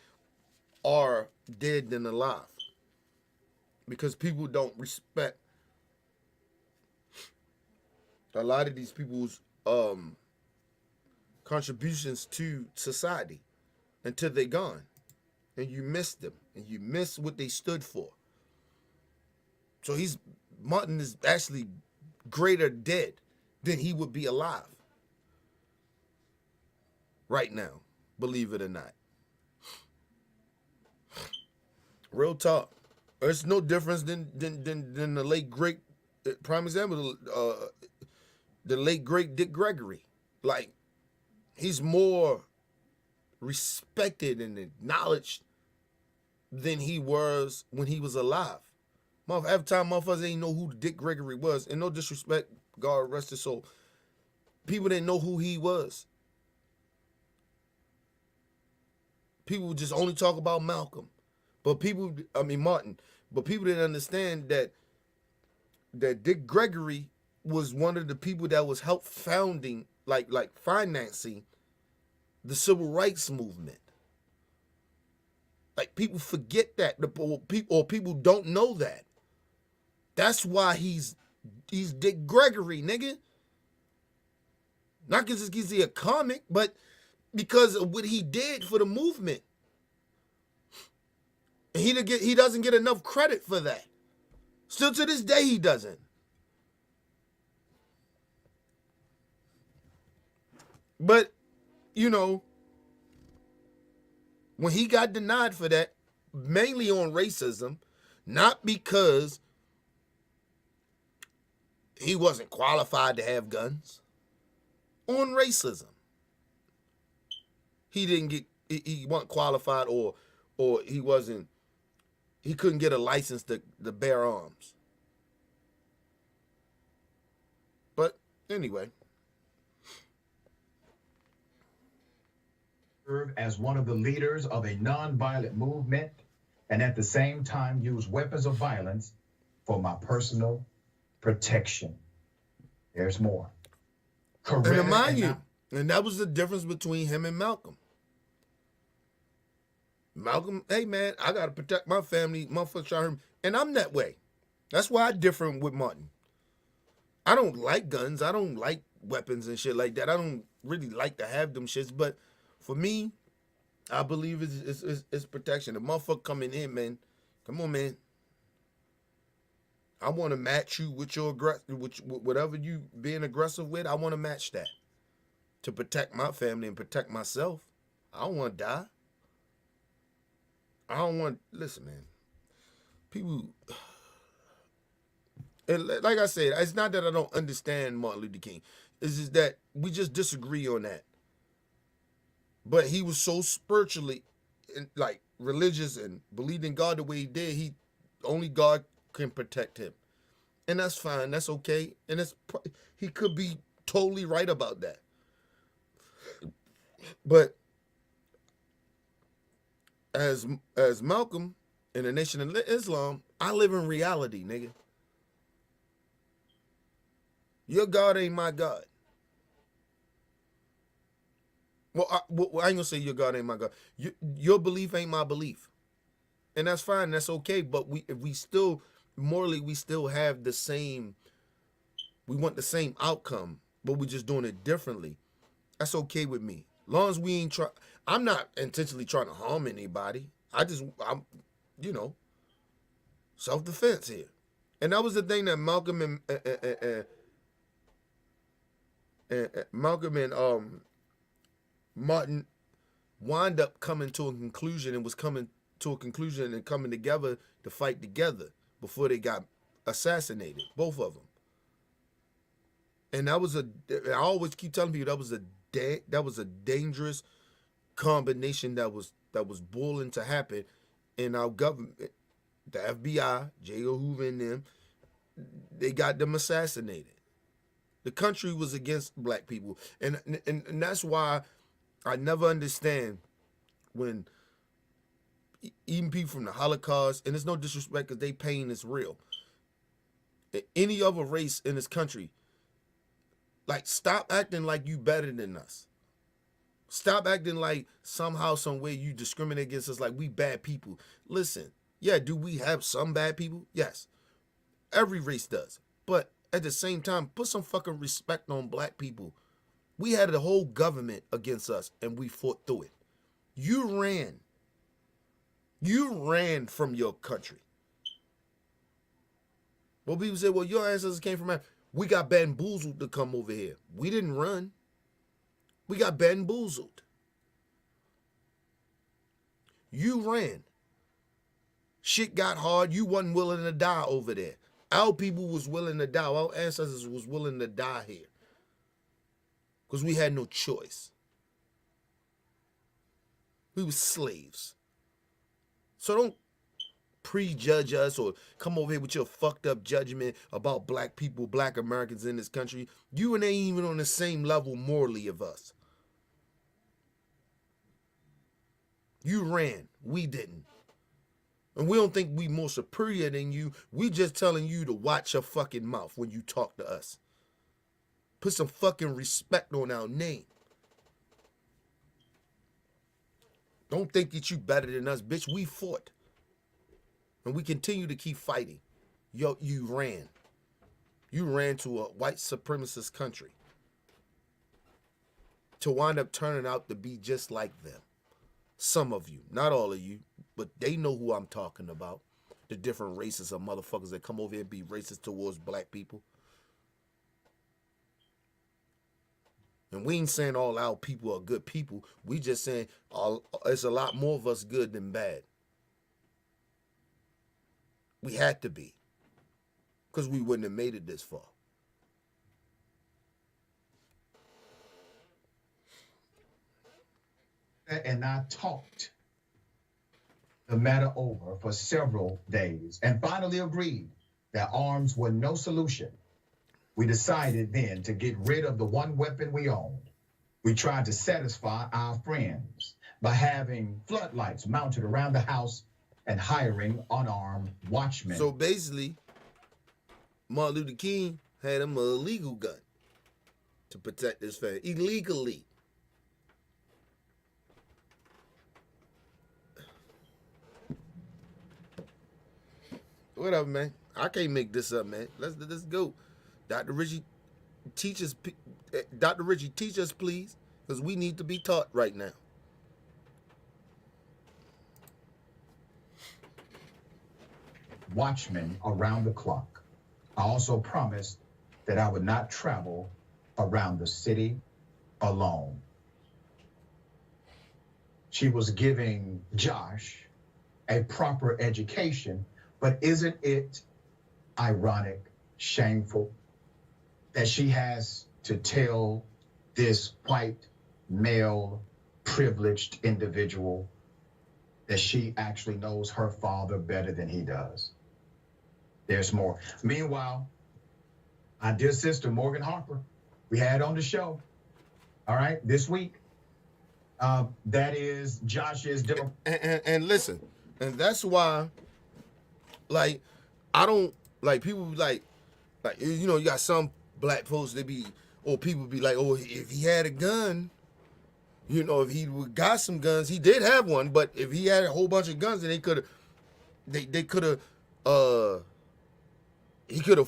are dead than alive. Because people don't respect a lot of these people's contributions to society until they're gone. And you miss them. And you miss what they stood for. So Martin is actually greater dead than he would be alive. Right now. Believe it or not. Real talk. It's no difference than the late great, prime example, the late great Dick Gregory. Like, he's more respected and acknowledged than he was when he was alive. Every time motherfuckers ain't know who Dick Gregory was, and no disrespect, God rest his soul, people didn't know who he was. People would just only talk about Martin. But people didn't understand that Dick Gregory was one of the people that was help founding, like financing the civil rights movement. Like, people forget that, people don't know that. That's why he's Dick Gregory, nigga. Not because he's a comic, but because of what he did for the movement. And he doesn't get enough credit for that. Still to this day, he doesn't. But, when he got denied for that, mainly on racism, not because he wasn't qualified to have guns, on racism. He wasn't qualified or he couldn't get a license to bear arms. But anyway. Serve as one of the leaders of a nonviolent movement and at the same time use weapons of violence for my personal protection. There's more. And remind you, and that was the difference between him and Malcolm. Malcolm, hey man, I gotta protect my family, motherfucker shot him, and I'm that way. That's why I differ with Martin. I don't like guns, I don't like weapons and shit like that. I don't really like to have them shits, but for me, I believe it's protection. The motherfucker coming in, man, come on, man. I want to match you with your whatever you being aggressive with. I want to match that to protect my family and protect myself. I don't want to die. I don't want. Listen, man. People, and like I said, it's not that I don't understand Martin Luther King. It's just that we just disagree on that. But he was so spiritually, like religious, and believed in God the way he did. Only God can protect him. And that's fine. That's okay. And he could be totally right about that. But as Malcolm in the Nation of Islam, I live in reality, nigga. Your God ain't my God. Well, I ain't gonna say your God ain't my God. Your belief ain't my belief, and that's fine. That's okay. But we still morally we still have the same. We want the same outcome, but we're just doing it differently. That's okay with me. Long as we ain't try. I'm not intentionally trying to harm anybody. I'm, self-defense here, and that was the thing that Malcolm and Martin wind up coming to a conclusion and was coming to a conclusion and coming together to fight together before they got assassinated, both of them. And I always keep telling people that was a dangerous combination that was boiling to happen in our government. The FBI, J. Edgar Hoover and them, they got them assassinated. The country was against black people. And that's why I never understand when even people from the Holocaust, and it's no disrespect because they pain is real. Any other race in this country, like, stop acting like you better than us. Stop acting like somehow, some way you discriminate against us like we bad people. Listen, yeah, do we have some bad people? Yes. Every race does. But at the same time, put some fucking respect on black people. We had the whole government against us, and we fought through it. You ran. You ran from your country. Well, people say, well, your ancestors came from Africa. We got bamboozled to come over here. We didn't run. We got bamboozled. You ran. Shit got hard. You wasn't willing to die over there. Our people was willing to die. Our ancestors was willing to die here. Because we had no choice. We were slaves. So don't prejudge us or come over here with your fucked up judgment about black people, black Americans in this country. You and they ain't even on the same level morally of us. You ran. We didn't. And we don't think we more superior than you. We just telling you to watch your fucking mouth when you talk to us. Put some fucking respect on our name. Don't think that you better than us, bitch. We fought. And we continue to keep fighting. Yo, you ran. You ran to a white supremacist country to wind up turning out to be just like them. Some of you, not all of you, but they know who I'm talking about. The different races of motherfuckers that come over here and be racist towards black people. And we ain't saying all our people are good people. We just saying it's a lot more of us good than bad. We had to be. Because we wouldn't have made it this far. And I talked the matter over for several days and finally agreed that arms were no solution. We decided then to get rid of the one weapon we owned. We tried to satisfy our friends by having floodlights mounted around the house and hiring unarmed watchmen. So basically, Martin Luther King had him a illegal gun to protect his family. Illegally. Whatever, man. I can't make this up, man. Let's go. Dr. Richie, teach us, please, because we need to be taught right now. Watchmen around the clock. I also promised that I would not travel around the city alone. She was giving Josh a proper education, but isn't it ironic, shameful, that she has to tell this white, male, privileged individual that she actually knows her father better than he does? There's more. Meanwhile, our dear sister Morgan Harper, we had on the show, all right, this week. That is Josh's. And listen, and that's why, like, I don't like people be like you know, you got some black folks they be or people be like, oh, if he had a gun, you know, if he got some guns, he did have one, but if he had a whole bunch of guns, then he could have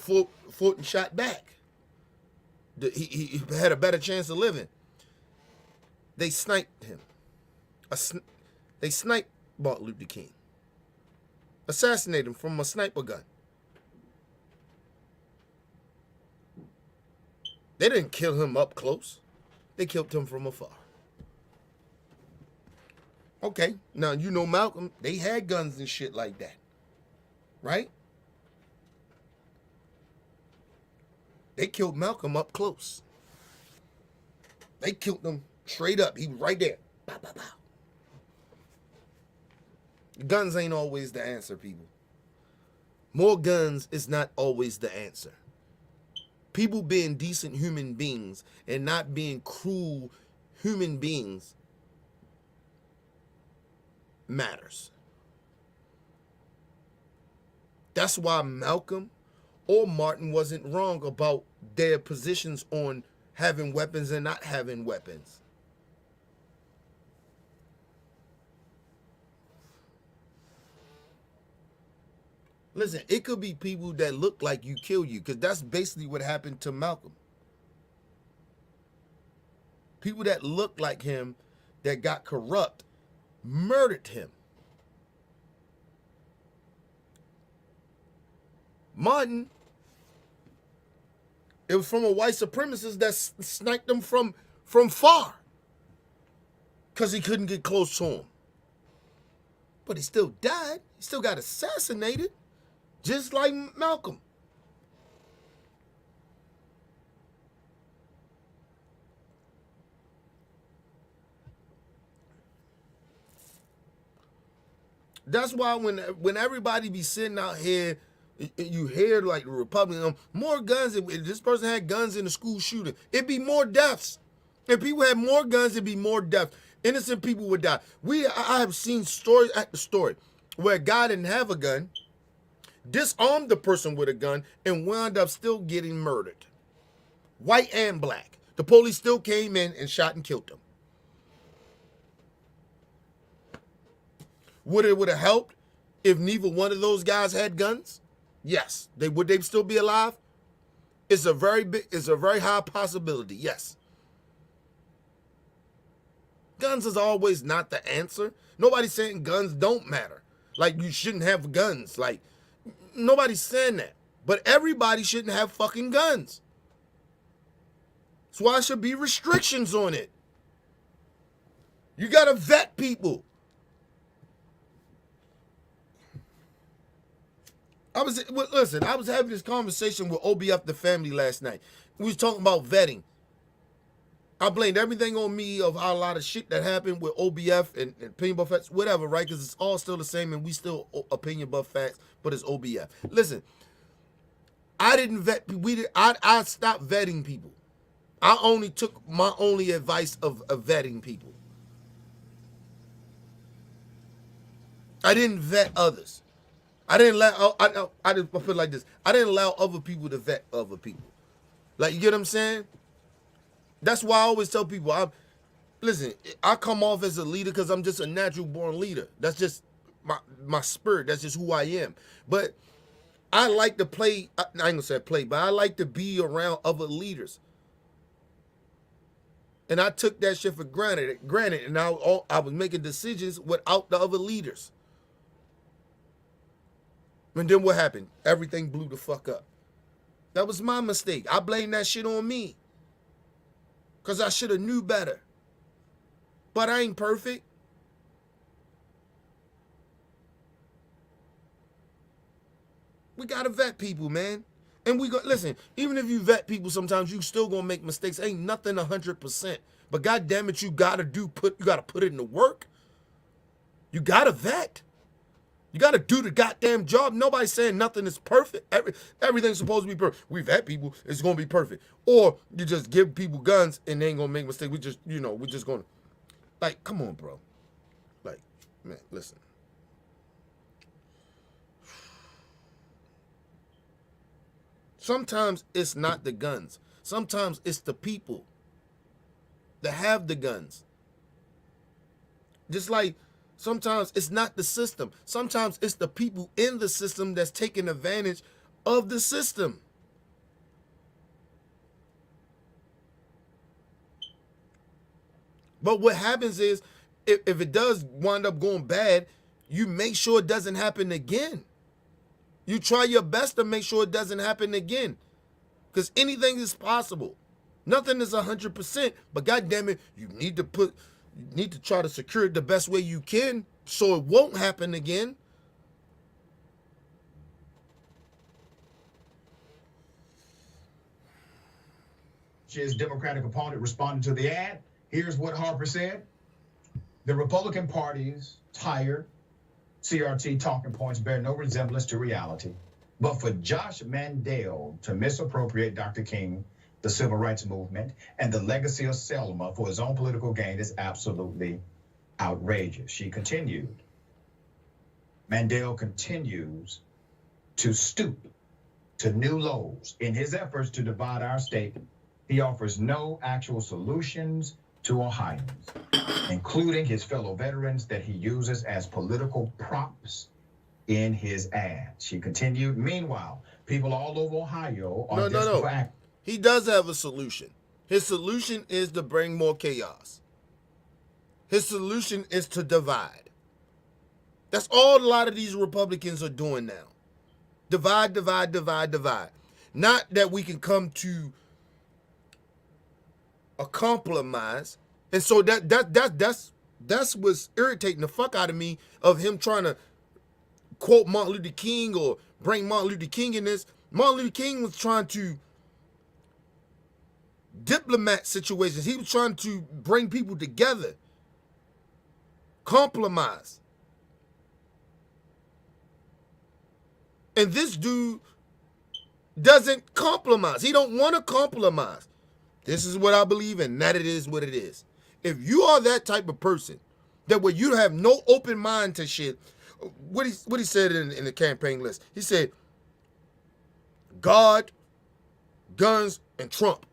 fought and shot back. He had a better chance of living. They sniped him. They sniped Martin Luther King. Assassinated him from a sniper gun. They didn't kill him up close. They killed him from afar. Okay, now you know Malcolm, they had guns and shit like that. Right? They killed Malcolm up close. They killed him straight up. He was right there. Bow, bow, bow. Guns ain't always the answer, people. More guns is not always the answer. People being decent human beings and not being cruel human beings matters. That's why Malcolm or Martin wasn't wrong about their positions on having weapons and not having weapons. Listen, it could be people that look like you kill you, because that's basically what happened to Malcolm. People that look like him that got corrupt murdered him. Martin, it was from a white supremacist that sniped him from far because he couldn't get close to him. But he still died. He still got assassinated, just like Malcolm. That's why when everybody be sitting out here, you hear like the Republicans, more guns. If this person had guns in the school shooting, it'd be more deaths. If people had more guns, it'd be more deaths. Innocent people would die. I have seen story after story where a guy didn't have a gun, disarmed the person with a gun, and wound up still getting murdered. White and black. The police still came in and shot and killed him. Would it have helped if neither one of those guys had guns? Yes. Would they still be alive? It's a very high possibility, yes. Guns is always not the answer. Nobody's saying guns don't matter. Like, you shouldn't have guns. Like, nobody's saying that. But everybody shouldn't have fucking guns. That's why there should be restrictions on it. You gotta vet people. I was having this conversation with OBF the family last night. We was talking about vetting. I blamed everything on me of how a lot of shit that happened with OBF and opinion above facts, whatever, right? Because it's all still the same and we still opinion above facts, but it's OBF. Listen, I didn't vet. I stopped vetting people. I only took my only advice of vetting people. I didn't vet others. I didn't allow. I feel like this. I didn't allow other people to vet other people. Like, you get what I'm saying? That's why I always tell people, listen, I come off as a leader because I'm just a natural born leader. That's just my spirit. That's just who I am. But I like to play, I ain't gonna say play, but I like to be around other leaders. And I took that shit for granted, and I was making decisions without the other leaders. And then what happened? Everything blew the fuck up. That was my mistake. I blame that shit on me. Because I should have knew better. But I ain't perfect. We got to vet people, man. And listen, even if you vet people, sometimes you still going to make mistakes. Ain't nothing 100%. But God damn it, you got to put it in the work. You got to vet. You got to do the goddamn job. Nobody's saying nothing is perfect. Everything's supposed to be perfect. We've had people, it's going to be perfect. Or you just give people guns and they ain't going to make mistakes. We just, we're just going to, like, come on, bro. Like, man, listen. Sometimes it's not the guns. Sometimes it's the people that have the guns. Just like sometimes it's not the system. Sometimes it's the people in the system that's taking advantage of the system. But what happens is if it does wind up going bad, you make sure it doesn't happen again. You try your best to make sure it doesn't happen again. Because anything is possible. Nothing is 100%, but goddamn it, you need to try to secure it the best way you can so it won't happen again. His Democratic opponent responded to the ad. Here's what Harper said. The Republican Party's tired CRT talking points bear no resemblance to reality. But for Josh Mandel to misappropriate Dr. King, the civil rights movement, and the legacy of Selma for his own political gain is absolutely outrageous. She continued. Mandel continues to stoop to new lows in his efforts to divide our state. He offers no actual solutions to Ohioans, including his fellow veterans that he uses as political props in his ads. She continued. Meanwhile, people all over Ohio are desperate for action. He does have a solution. His solution is to bring more chaos. His solution is to divide. That's all a lot of these Republicans are doing now. Divide, divide, divide, divide. Not that we can come to a compromise. And so that's what's irritating the fuck out of me of him trying to quote Martin Luther King or bring Martin Luther King in this. Martin Luther King was trying to diplomat situations. He was trying to bring people together. Compromise. And this dude doesn't compromise. He don't want to compromise. This is what I believe in. That it is what it is. If you are that type of person, that where you have no open mind to shit, what he said in the campaign list, he said, God, guns, and Trump.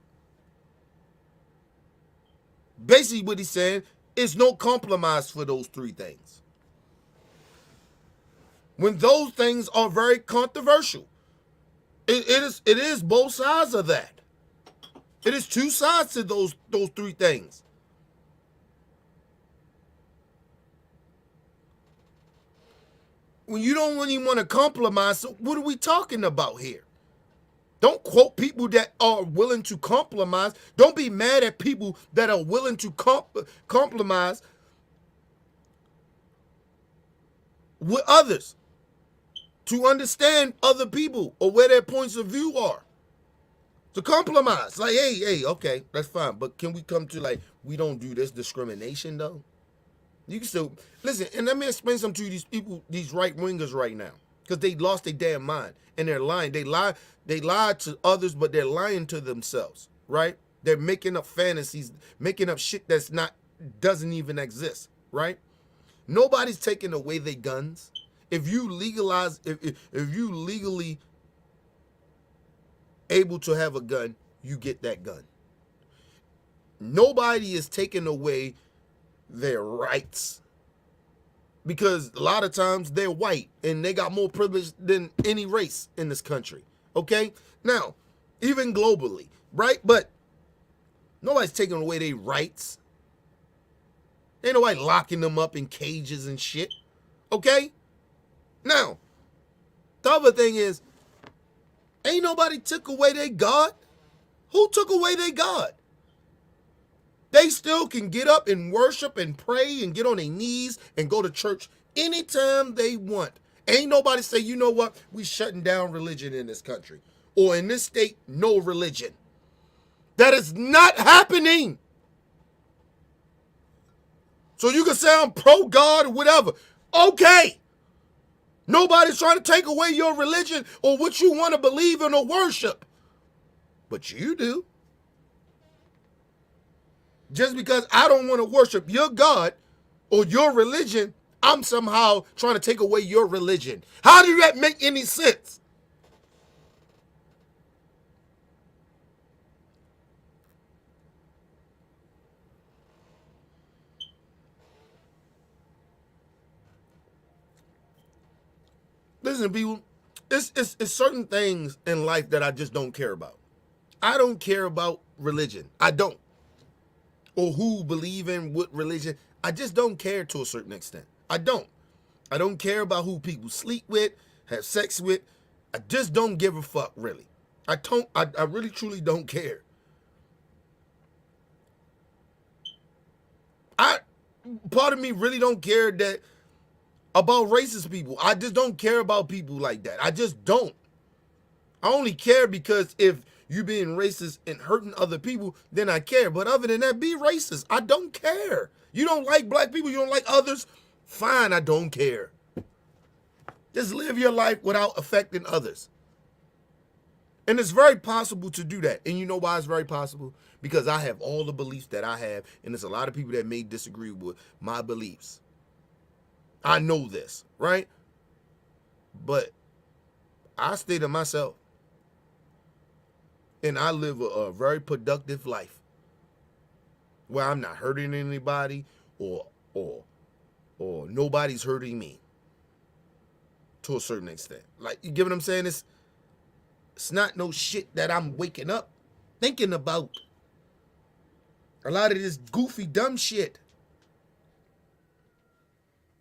Basically what he's saying is no compromise for those three things. When those things are very controversial. It is both sides of that. It is two sides to those three things. When you don't really want to compromise, so what are we talking about here? Don't quote people that are willing to compromise. Don't be mad at people that are willing to compromise with others to understand other people or where their points of view are. To compromise. Like, hey, okay, that's fine. But can we come to, like, we don't do this discrimination, though? You can still, listen, and let me explain something to these people, these right-wingers right now. Because they lost their damn mind. And they're lying. They lie to others, but they're lying to themselves, right? They're making up fantasies, making up shit doesn't even exist, right? Nobody's taking away their guns. If you legalize, if you legally able to have a gun, you get that gun. Nobody is taking away their rights. Because a lot of times they're white and they got more privilege than any race in this country. Okay? Now, even globally, right? But nobody's taking away their rights. Ain't nobody locking them up in cages and shit. Okay? Now, the other thing is, ain't nobody took away their God. Who took away their God? They still can get up and worship and pray and get on their knees and go to church anytime they want. Ain't nobody say, you know what, we shutting down religion in this country. Or in this state, no religion. That is not happening. So you can say I'm pro-God or whatever. Okay. Nobody's trying to take away your religion or what you want to believe in or worship. But you do. Just because I don't want to worship your God or your religion, I'm somehow trying to take away your religion. How does that make any sense? Listen, people, it's certain things in life that I just don't care about. I don't care about religion. I don't. Or who believe in what religion. I just don't care to a certain extent. I don't. I don't care about who people sleep with, have sex with. I just don't give a fuck, really. I really truly don't care. Part of me really don't care that about racist people. I just don't care about people like that. I just don't. I only care because if you being racist and hurting other people, then I care. But other than that, be racist. I don't care. You don't like black people, you don't like others, fine, I don't care. Just live your life without affecting others. And it's very possible to do that. And you know why it's very possible? Because I have all the beliefs that I have, and there's a lot of people that may disagree with my beliefs. I know this, right? But I stay to myself. And I live a very productive life where I'm not hurting anybody or nobody's hurting me to a certain extent. Like, you get what I'm saying? It's not no shit that I'm waking up thinking about. A lot of this goofy, dumb shit.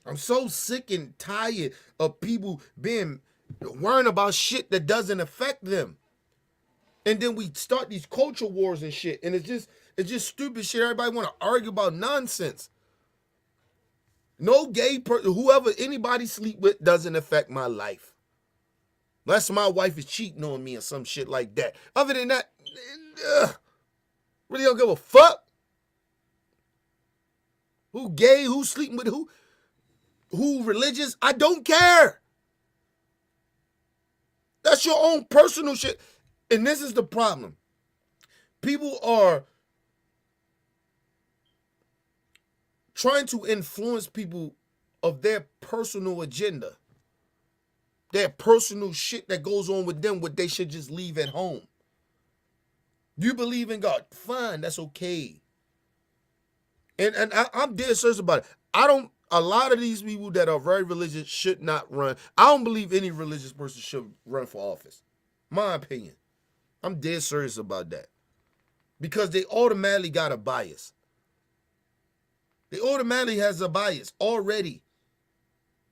I'm so sick and tired of people worrying about shit that doesn't affect them. And then we start these culture wars and shit. And it's just stupid shit. Everybody want to argue about nonsense. No gay person, whoever anybody sleep with doesn't affect my life. Unless my wife is cheating on me or some shit like that. Other than that, really don't give a fuck. Who gay, who sleeping with who religious, I don't care. That's your own personal shit. And this is the problem. People are trying to influence people of their personal agenda. Their personal shit that goes on with them, what they should just leave at home. You believe in God, fine, that's okay. And I'm dead serious about it. A lot of these people that are very religious should not run. I don't believe any religious person should run for office. My opinion. I'm dead serious about that. Because they automatically got a bias. They automatically has a bias already.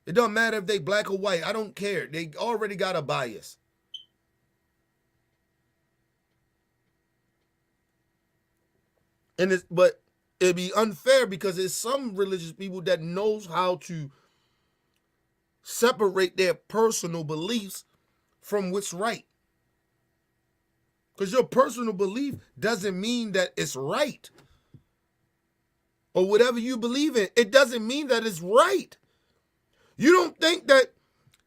It doesn't matter if they black or white. I don't care. They already got a bias. But it'd be unfair because there's some religious people that knows how to separate their personal beliefs from what's right. Because your personal belief doesn't mean that it's right. Or whatever you believe in, it doesn't mean that it's right. You don't think that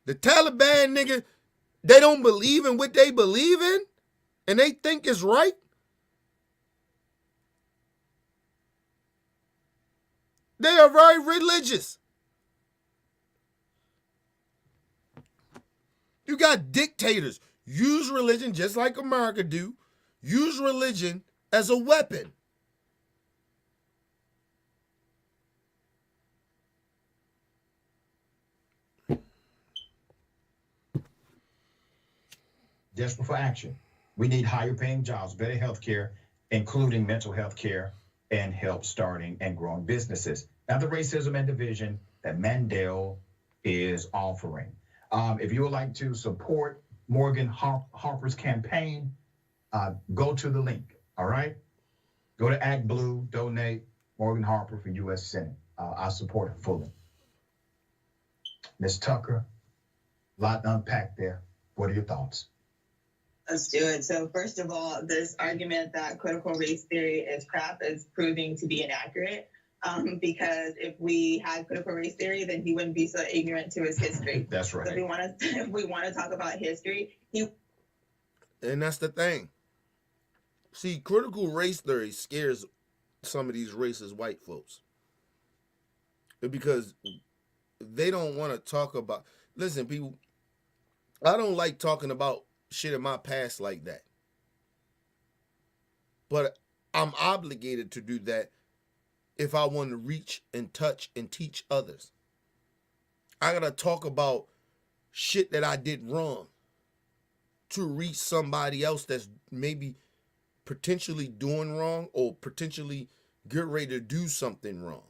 the Taliban nigga, they don't believe in what they believe in? And they think it's right? They are very religious. You got dictators. Use religion just like America do. Use religion as a weapon. Desperate for action. We need higher paying jobs, better health care, including mental health care, and help starting and growing businesses. Now, the racism and division that Mandel is offering. If you would like to support Morgan Harper's campaign, go to the link, all right? Go to ActBlue, donate Morgan Harper for U.S. Senate. I support her fully. Ms. Tucker, a lot to unpack there. What are your thoughts? Let's do it. So first of all, this argument that critical race theory is crap is proving to be inaccurate. because if we had critical race theory, then he wouldn't be so ignorant to his history. That's So right. if we want to talk about history, And that's the thing. See, critical race theory scares some of these racist white folks. Because they don't want to talk about, listen, people, I don't like talking about shit in my past like that. But I'm obligated to do that if I want to reach and touch and teach others. I gotta talk about shit that I did wrong to reach somebody else that's maybe potentially doing wrong or potentially get ready to do something wrong.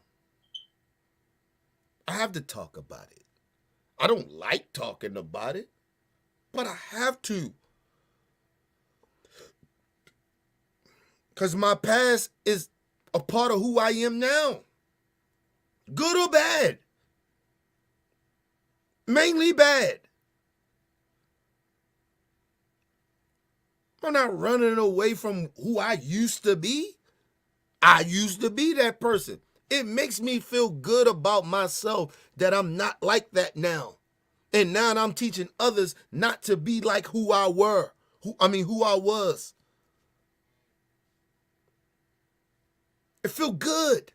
I have to talk about it. I don't like talking about it, but I have to. Because my past is a part of who I am now. Good or bad. Mainly bad. I'm not running away from who I used to be. I used to be that person. It makes me feel good about myself that I'm not like that now. And now I'm teaching others not to be like who I was. It feel good.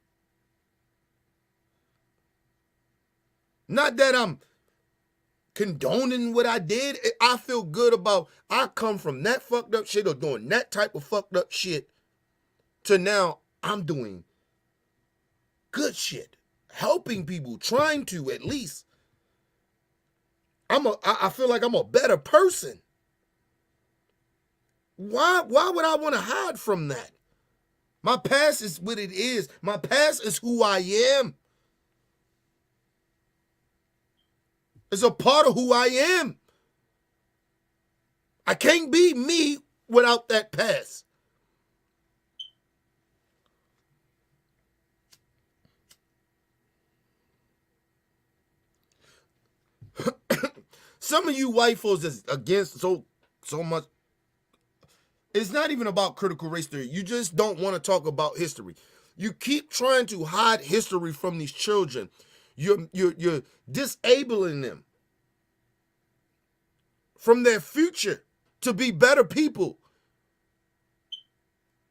Not that I'm condoning what I did. I feel good about I come from that fucked up shit or doing that type of fucked up shit to now I'm doing good shit. Helping people, trying to at least. I feel like I'm a better person. Why would I want to hide from that? My past is what it is. My past is who I am. It's a part of who I am. I can't be me without that past. Some of you white folks is against so much. It's not even about critical race theory. You just don't want to talk about history. You keep trying to hide history from these children. You're disabling them from their future to be better people.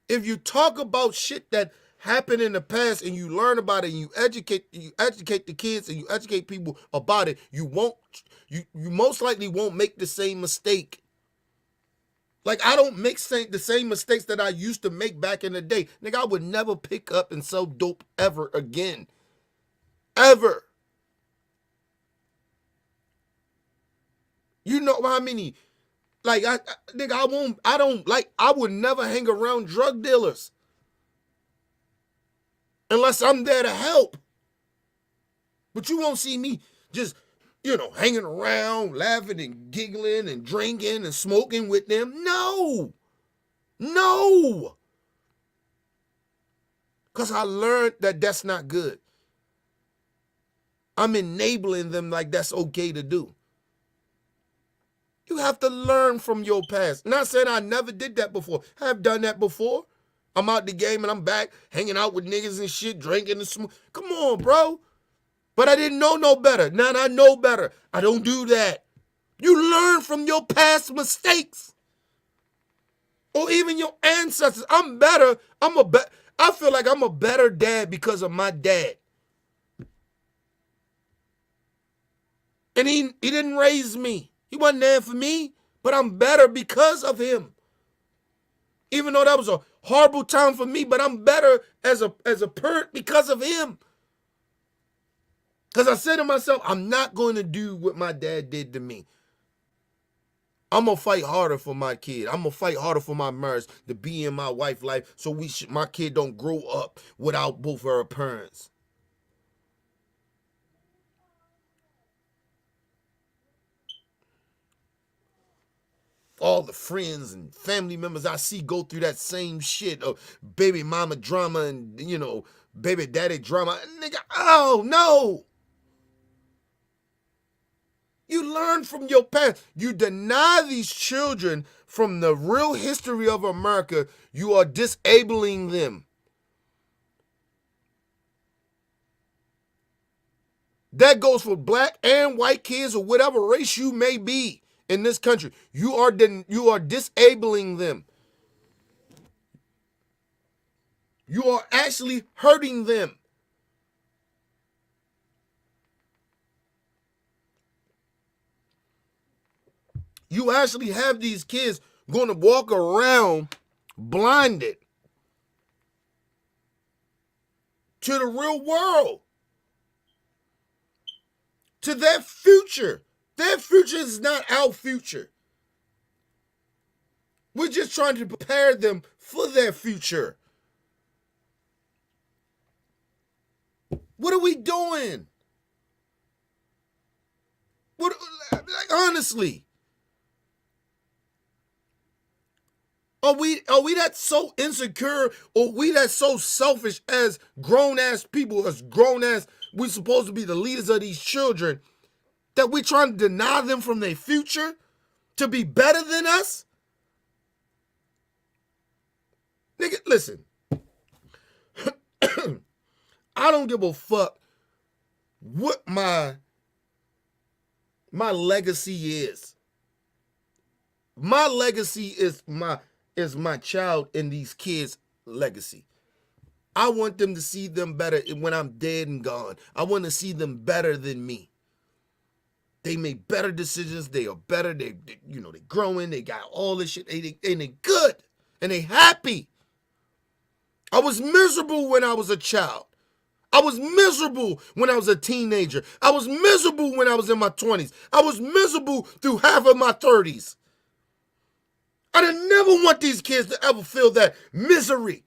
If you talk about shit that happened in the past and you learn about it and you educate the kids and you educate people about it, you most likely won't make the same mistake. Like, I don't make the same mistakes that I used to make back in the day. Nigga, I would never pick up and sell dope ever again. Ever. You know how many, like, I would never hang around drug dealers. Unless I'm there to help. But you won't see me just, hanging around, laughing and giggling and drinking and smoking with them. No. Because I learned that that's not good. I'm enabling them like that's okay to do. You have to learn from your past. Not saying I never did that before. I have done that before. I'm out the game and I'm back hanging out with niggas and shit, drinking and smoking. Come on, bro. But I didn't know no better. Now I know better. I don't do that. You learn from your past mistakes. Or even your ancestors. I'm better. I feel like I'm a better dad because of my dad. And he didn't raise me. He wasn't there for me. But I'm better because of him. Even though that was a horrible time for me, but I'm better as a parent because of him. Because I said to myself, I'm not going to do what my dad did to me. I'm going to fight harder for my kid. I'm going to fight harder for my marriage to be in my wife's life so my kid don't grow up without both her parents. All the friends and family members I see go through that same shit of baby mama drama and, baby daddy drama. Nigga, oh, no. You learn from your past. You deny these children from the real history of America. You are disabling them. That goes for black and white kids or whatever race you may be in this country. You are disabling them. You are actually hurting them. You actually have these kids going to walk around blinded to the real world, to their future. Their future is not our future. We're just trying to prepare them for their future. What are we doing? What, like, honestly, are we that so insecure, or we that so selfish as grown ass people, as grown ass we supposed to be the leaders of these children, that we trying to deny them from their future to be better than us? Nigga, listen. I don't give a fuck what my legacy is. My legacy is my child and these kids' legacy. I want them to see them better when I'm dead and gone. I want to see them better than me. They make better decisions. They are better. They growing. They got all this shit. And they good. And they happy. I was miserable when I was a child. I was miserable when I was a teenager. I was miserable when I was in my 20s. I was miserable through half of my 30s. I didn't never want these kids to ever feel that misery.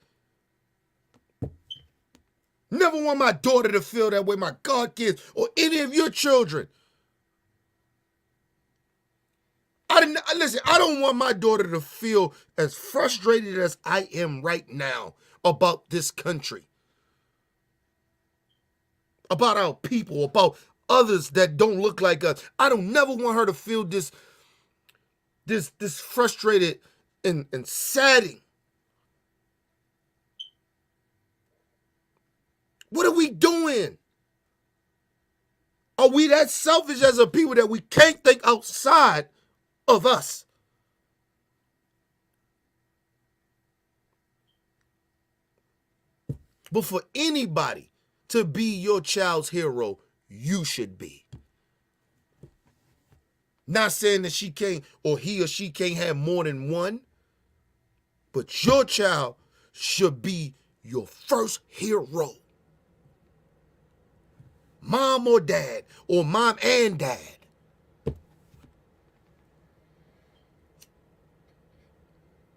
Never want my daughter to feel that way, my god kids, or any of your children. I don't want my daughter to feel as frustrated as I am right now about this country. About our people, about others that don't look like us. I don't never want her to feel this frustrated and saddened. What are we doing? Are we that selfish as a people that we can't think outside of us? But for anybody to be your child's hero, you should be. Not saying that she can't, or he or she can't have more than one, but your child should be your first hero. Mom or dad, or mom and dad.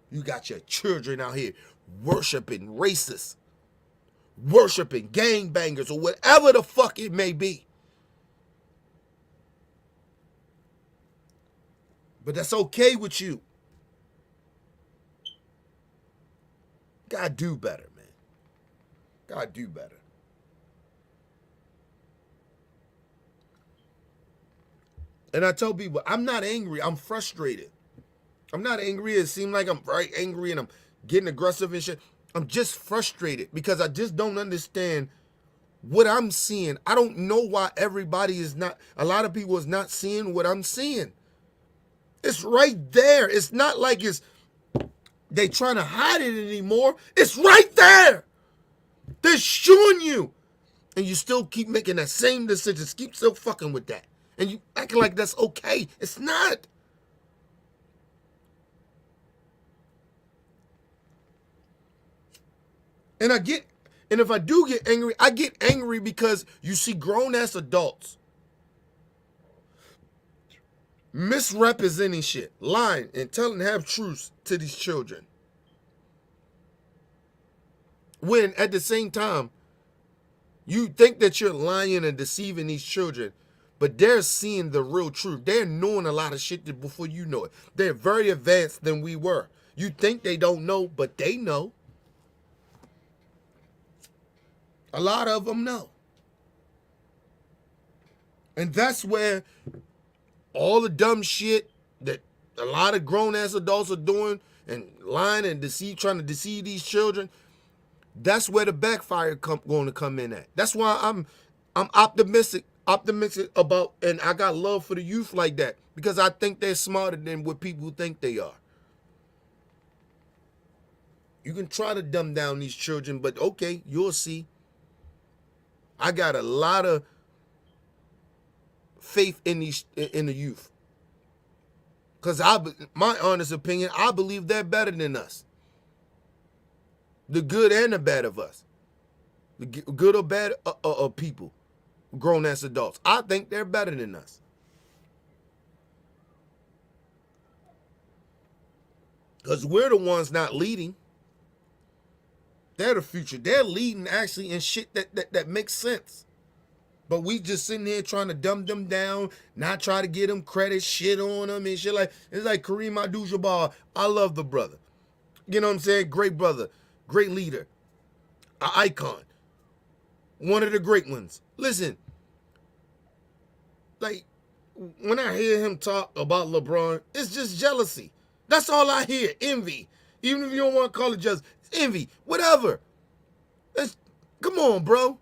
You got your children out here worshiping racists, worshiping gangbangers, or whatever the fuck it may be. But that's okay with you. Gotta do better, man. Gotta do better. And I tell people, I'm not angry, I'm frustrated. I'm not angry. It seems like I'm very angry and I'm getting aggressive and shit. I'm just frustrated because I just don't understand what I'm seeing. I don't know why everybody is not, a lot of people is not seeing what I'm seeing. It's right there. It's not like they trying to hide it anymore. It's right there. They're showing you. And you still keep making that same decision. Keep still fucking with that. And you acting like that's okay. It's not. And if I do get angry, I get angry because you see grown-ass adults misrepresenting shit, lying, and telling half-truths to these children. When, at the same time, you think that you're lying and deceiving these children, but they're seeing the real truth. They're knowing a lot of shit before you know it. They're very advanced than we were. You think they don't know, but they know. A lot of them know. And that's where all the dumb shit that a lot of grown-ass adults are doing and lying and trying to deceive these children, that's where the backfire going to come in at. That's why I'm optimistic optimistic about, and I got love for the youth like that because I think they're smarter than what people think they are. You can try to dumb down these children, but okay, you'll see. I got a lot of faith in the youth. Because my honest opinion, I believe they're better than us. The good and the bad of us. The good or bad of people, grown as adults. I think they're better than us. Because we're the ones not leading. They're the future. They're leading actually in shit that makes sense. But we just sitting there trying to dumb them down, not try to get them credit, shit on them and shit like. It's like Kareem Abdul-Jabbar. I love the brother. You know what I'm saying? Great brother, great leader, an icon, one of the great ones. Listen, like when I hear him talk about LeBron, it's just jealousy. That's all I hear. Envy. Even if you don't want to call it jealousy, it's envy. Whatever. Come on, bro.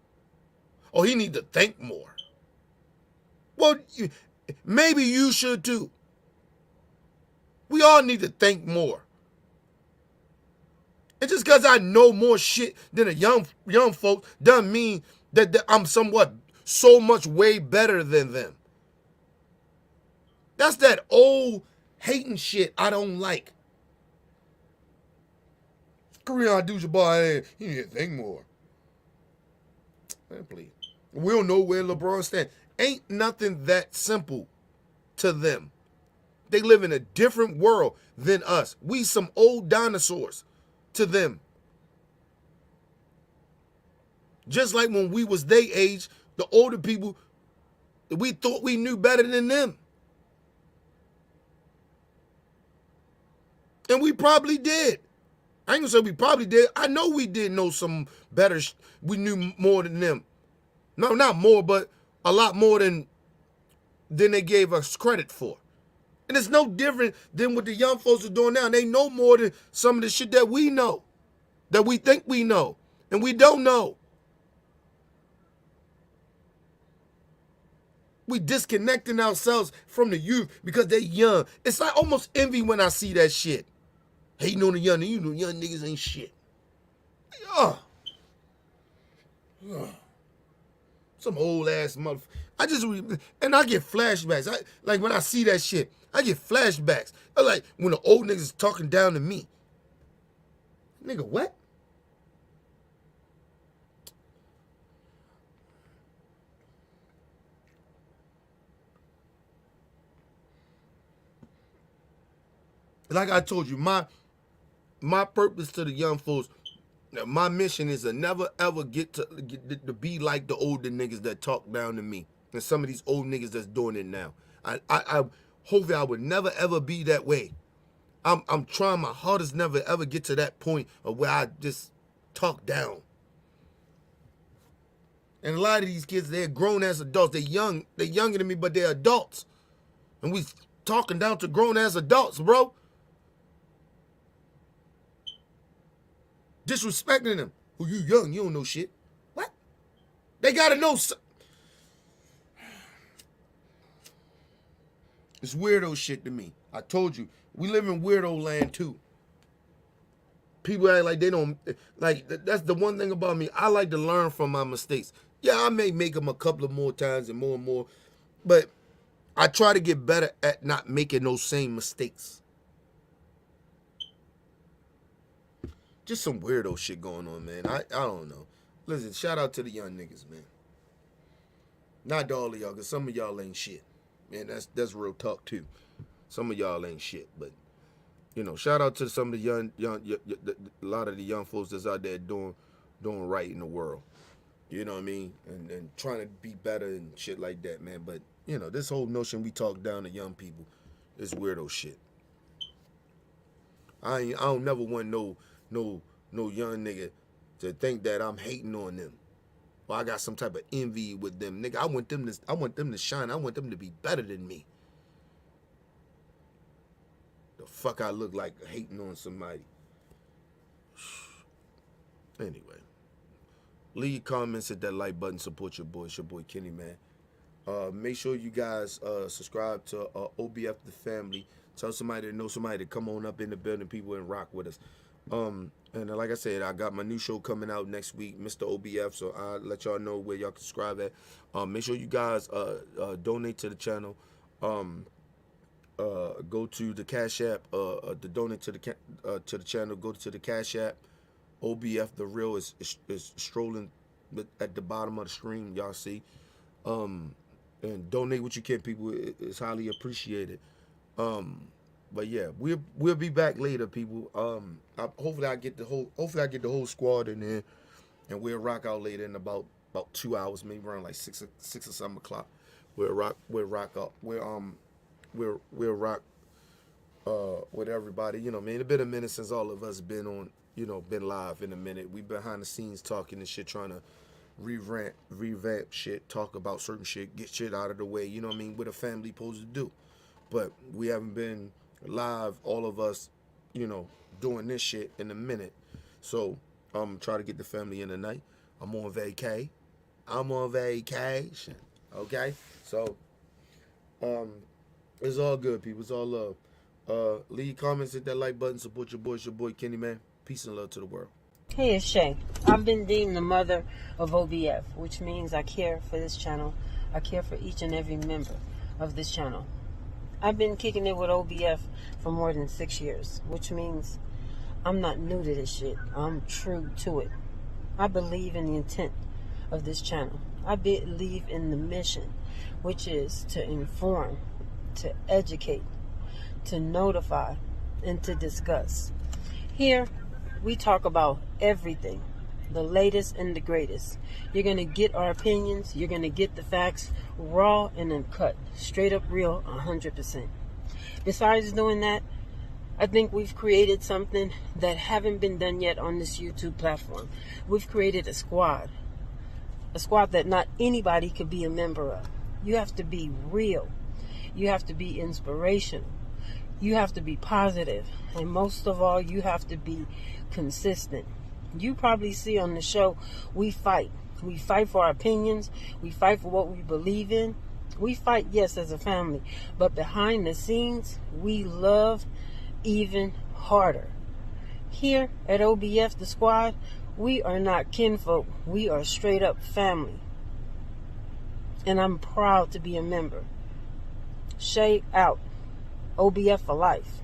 Oh, he need to think more. Well, maybe you should too. We all need to think more. And just because I know more shit than the young folks doesn't mean that I'm somewhat so much way better than them. That's that old hating shit I don't like. Kareem Abdul-Jabbar, he need to think more. Man, please. We don't know where LeBron stands. Ain't nothing that simple to them. They live in a different world than us. We some old dinosaurs to them. Just like when we was their age, the older people, we thought we knew better than them. And we probably did. I ain't gonna say we probably did. I know we did know some better. We knew more than them. No, not more, but a lot more than they gave us credit for. And it's no different than what the young folks are doing now. They know more than some of the shit that we know, that we think we know, and we don't know. We disconnecting ourselves from the youth because they're young. It's like almost envy when I see that shit. Hating on the young, you know, young niggas ain't shit. Ugh. Ugh. Some old ass motherfucker. And I get flashbacks. Like when I see that shit, I get flashbacks. I like when the old niggas is talking down to me. Nigga, what? Like I told you, my purpose to the young folks, my mission is to never ever get to be like the older niggas that talk down to me and some of these old niggas that's doing it now. I hopefully I would never ever be that way. I'm trying my hardest never ever get to that point of where I just talk down. And a lot of these kids, they're grown as adults. They're younger than me, but they're adults. And we talking down to grown as adults, bro. Disrespecting them. Oh, you young, you don't know shit. What? They gotta know. It's weirdo shit to me. I told you, we live in weirdo land too. People act like they don't, like, that's the one thing about me. I like to learn from my mistakes. Yeah, I may make them a couple of more times and more, but I try to get better at not making those same mistakes. Just some weirdo shit going on, man. I don't know. Listen, shout out to the young niggas, man. Not to all of y'all, because some of y'all ain't shit. Man, that's real talk, too. Some of y'all ain't shit, but, you know, shout out to some of the a lot of the young folks that's out there doing right in the world. You know what I mean? And trying to be better and shit like that, man. But, you know, this whole notion we talk down to young people is weirdo shit. I don't never want no young nigga to think that I'm hating on them or I got some type of envy with them. Nigga, I want them to shine. I want them to be better than me. The fuck I look like hating on somebody. Anyway, leave your comments, hit that like button, support your boy. It's your boy Kenny, man. Make sure you guys subscribe to OBF the Family. Tell somebody to know somebody to come on up in the building, people, and rock with us. And like I said, I got my new show coming out next week, Mr. OBF. So I'll let y'all know where y'all can subscribe at. Make sure you guys donate to the channel. Go to the Cash App. To donate to the channel, go to the Cash App. OBF the Real is strolling at the bottom of the screen. Y'all see. And donate what you can, people. It's highly appreciated. But yeah, we'll be back later, people. Hopefully I get the whole squad in there, and we'll rock out later in about 2 hours, maybe around like 6 or 7 o'clock. We'll rock out. We'll rock with everybody. You know, man, it's been a minute since all of us been on, been live in a minute. We behind the scenes talking and shit, trying to revamp shit, talk about certain shit, get shit out of the way, what a family supposed to do. But we haven't been live, all of us, doing this shit in a minute. So I'm trying to get the family in tonight. I'm on vacation. Okay? So it's all good, people. It's all love. Leave comments, hit that like button, support your boy. It's your boy Kenny, man. Peace and love to the world. Hey, it's Shay. I've been deemed the mother of OBF, which means I care for this channel. I care for each and every member of this channel. I've been kicking it with OBF for more than 6 years, which means I'm not new to this shit. I'm true to it. I believe in the intent of this channel. I believe in the mission, which is to inform, to educate, to notify, and to discuss. Here, we talk about everything, the latest and the greatest. You're going to get our opinions. You're going to get the facts raw and uncut, straight up real, 100%. Besides doing that, I think we've created something that haven't been done yet on this YouTube platform. We've created a squad that not anybody could be a member of. You have to be real. You have to be inspirational. You have to be positive. And most of all, you have to be consistent. You probably see on the show, we fight. We fight for our opinions. We fight for what we believe in. We fight, yes, as a family. But behind the scenes, we love even harder. Here at OBF, the squad, we are not kinfolk. We are straight up family. And I'm proud to be a member. Shay out. OBF for life.